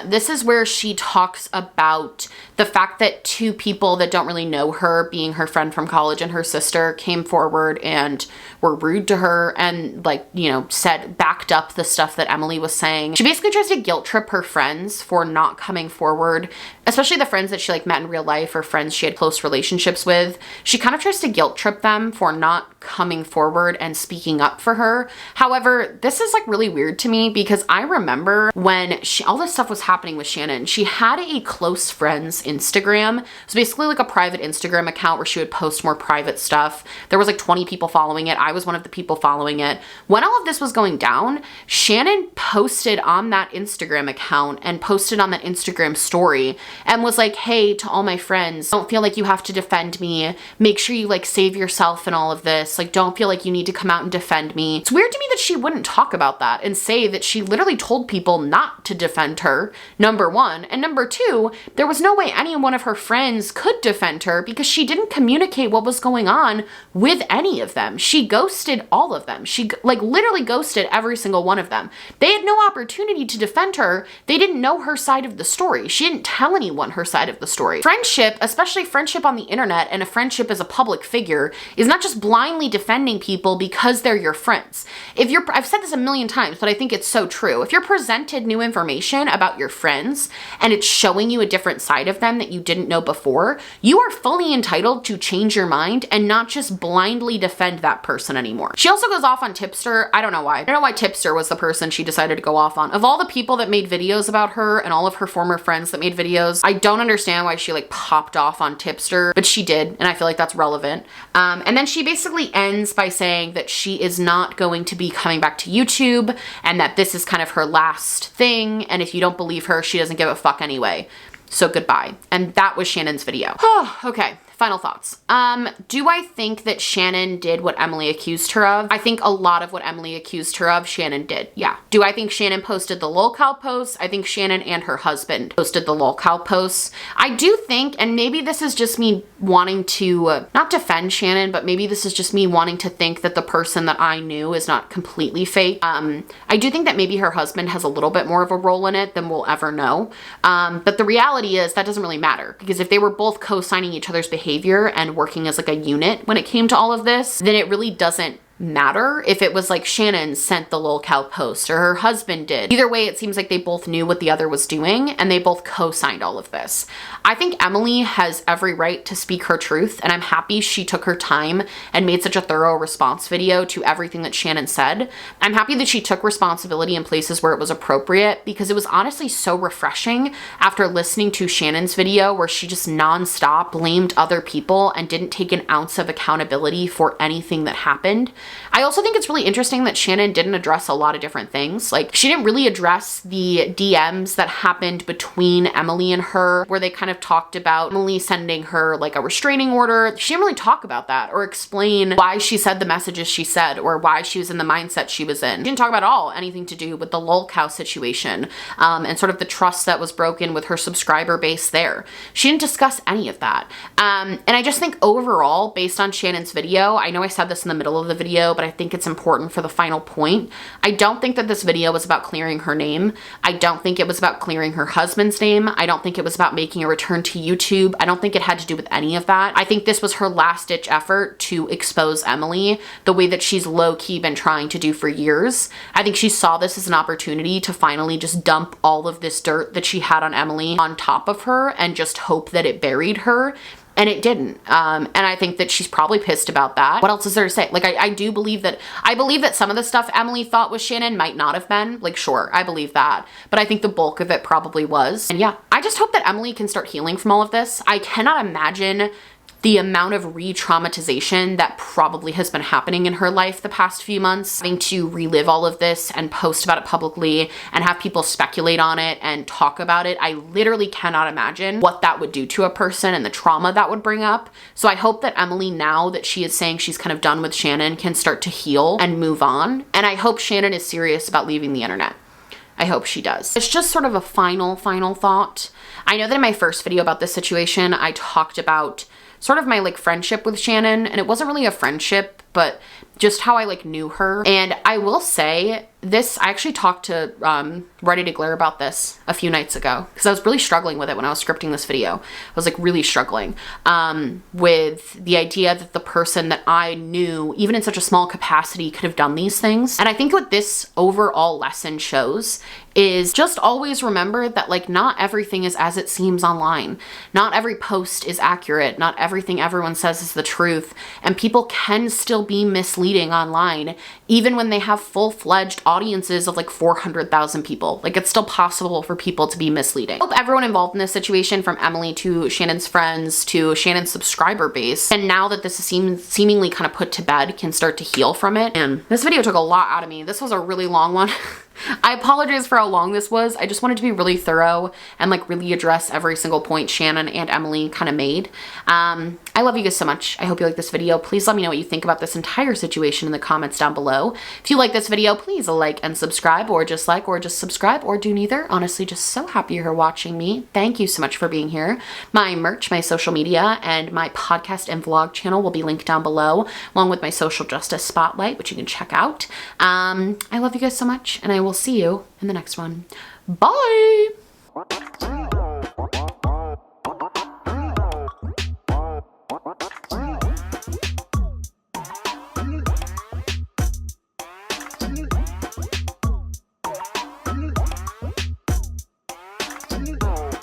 This is where she talks about the fact that two people that don't really know her, being her friend from college and her sister, came forward and were rude to her and backed up the stuff that Emily was saying. She basically tries to guilt trip her friends for not coming forward, especially the friends that she met in real life or friends she had close relationships with. with. She kind of tries to guilt trip them for not coming forward and speaking up for her. However, this is like really weird to me because I remember when all this stuff was happening with Shannon, she had a close friends Instagram. So basically like a private Instagram account where she would post more private stuff. There was like 20 people following it. I was one of the people following it. When all of this was going down, Shannon posted on that Instagram account and posted on that Instagram story and was like, hey, to all my friends, don't feel like you have to defend me. Make sure you like save yourself in all of this. Like, don't feel like you need to come out and defend me. It's weird to me that she wouldn't talk about that and say that she literally told people not to defend her, number one. And number two, there was no way any one of her friends could defend her because she didn't communicate what was going on with any of them. She ghosted all of them. She like literally ghosted every single one of them. They had no opportunity to defend her. They didn't know her side of the story. She didn't tell anyone her side of the story. Friendship, especially friendship on the internet and a friendship as a public figure, is not just blindly defending people because they're your friends. I've said this a million times, but I think it's so true. If you're presented new information about your friends and it's showing you a different side of them that you didn't know before, you are fully entitled to change your mind and not just blindly defend that person anymore. She also goes off on Tipster. I don't know why. I don't know why Tipster was the person she decided to go off on. Of all the people that made videos about her and all of her former friends that made videos, I don't understand why she like popped off on Tipster, but she did, and I feel like that's relevant. And then she basically ends by saying that she is not going to be coming back to YouTube and that this is kind of her last thing, and if you don't believe her, she doesn't give a fuck anyway. So goodbye. And that was Shannon's video. Okay. Final thoughts. Do I think that Shannon did what Emily accused her of? I think a lot of what Emily accused her of, Shannon did. Yeah. Do I think Shannon posted the lolcow posts? I think Shannon and her husband posted the lolcow posts. I do think, and maybe this is just me wanting to, not defend Shannon, but maybe this is just me wanting to think that the person that I knew is not completely fake. I do think that maybe her husband has a little bit more of a role in it than we'll ever know. But the reality is that doesn't really matter because if they were both co-signing each other's behavior and working as like a unit when it came to all of this, then it really doesn't matter if it was like Shannon sent the lolcow post or her husband did. Either way, it seems like they both knew what the other was doing and they both co-signed all of this. I think Emily has every right to speak her truth, and I'm happy she took her time and made such a thorough response video to everything that Shannon said. I'm happy that she took responsibility in places where it was appropriate because it was honestly so refreshing after listening to Shannon's video where she just nonstop blamed other people and didn't take an ounce of accountability for anything that happened. I also think it's really interesting that Shannon didn't address a lot of different things. Like, she didn't really address the DMs that happened between Emily and her, where they kind of talked about Emily sending her like a restraining order. She didn't really talk about that or explain why she said the messages she said or why she was in the mindset she was in. She didn't talk about at all anything to do with the lolcow situation and sort of the trust that was broken with her subscriber base there. She didn't discuss any of that. And I just think overall, based on Shannon's video, I know I said this in the middle of the video, but I think it's important for the final point. I don't think that this video was about clearing her name. I don't think it was about clearing her husband's name. I don't think it was about making a return to YouTube. I don't think it had to do with any of that. I think this was her last ditch effort to expose Emily the way that she's low-key been trying to do for years. I think she saw this as an opportunity to finally just dump all of this dirt that she had on Emily on top of her and just hope that it buried her. And it didn't. And I think that she's probably pissed about that. What else is there to say? Like, I do believe that, some of the stuff Emily thought was Shannon might not have been. Like, sure, I believe that. But I think the bulk of it probably was. And yeah, I just hope that Emily can start healing from all of this. I cannot imagine the amount of re-traumatization that probably has been happening in her life the past few months, having to relive all of this and post about it publicly and have people speculate on it and talk about it. I literally cannot imagine what that would do to a person and the trauma that would bring up. So I hope that Emily, now that she is saying she's kind of done with Shannon, can start to heal and move on. And I hope Shannon is serious about leaving the internet. I hope she does. It's just sort of a final thought. I know that in my first video about this situation, I talked about sort of my like friendship with Shannon, and it wasn't really a friendship, but just how I like knew her. And I will say this, I actually talked to Ready to Glare about this a few nights ago because I was really struggling with it when I was scripting this video. I was like really struggling with the idea that the person that I knew, even in such a small capacity, could have done these things. And I think what this overall lesson shows is just always remember that like not everything is as it seems online. Not every post is accurate. Not everything everyone says is the truth. And people can still be misleading online, even when they have full-fledged audiences of like 400,000 people. Like it's still possible for people to be misleading. I hope everyone involved in this situation, from Emily to Shannon's friends to Shannon's subscriber base, and now that this is seemingly kind of put to bed, can start to heal from it. And this video took a lot out of me. This was a really long one. I apologize for how long this was. I just wanted to be really thorough and like really address every single point Shannon and Emily kind of made. I love you guys so much. I hope you like this video. Please let me know what you think about this entire situation in the comments down below. If you like this video, please like and subscribe, or just subscribe, or do neither. Honestly, just so happy you're watching me. Thank you so much for being here. My merch, my social media, and my podcast and vlog channel will be linked down below, along with my social justice spotlight, which you can check out. I love you guys so much, and I will see you in the next one. Bye!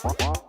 Wow.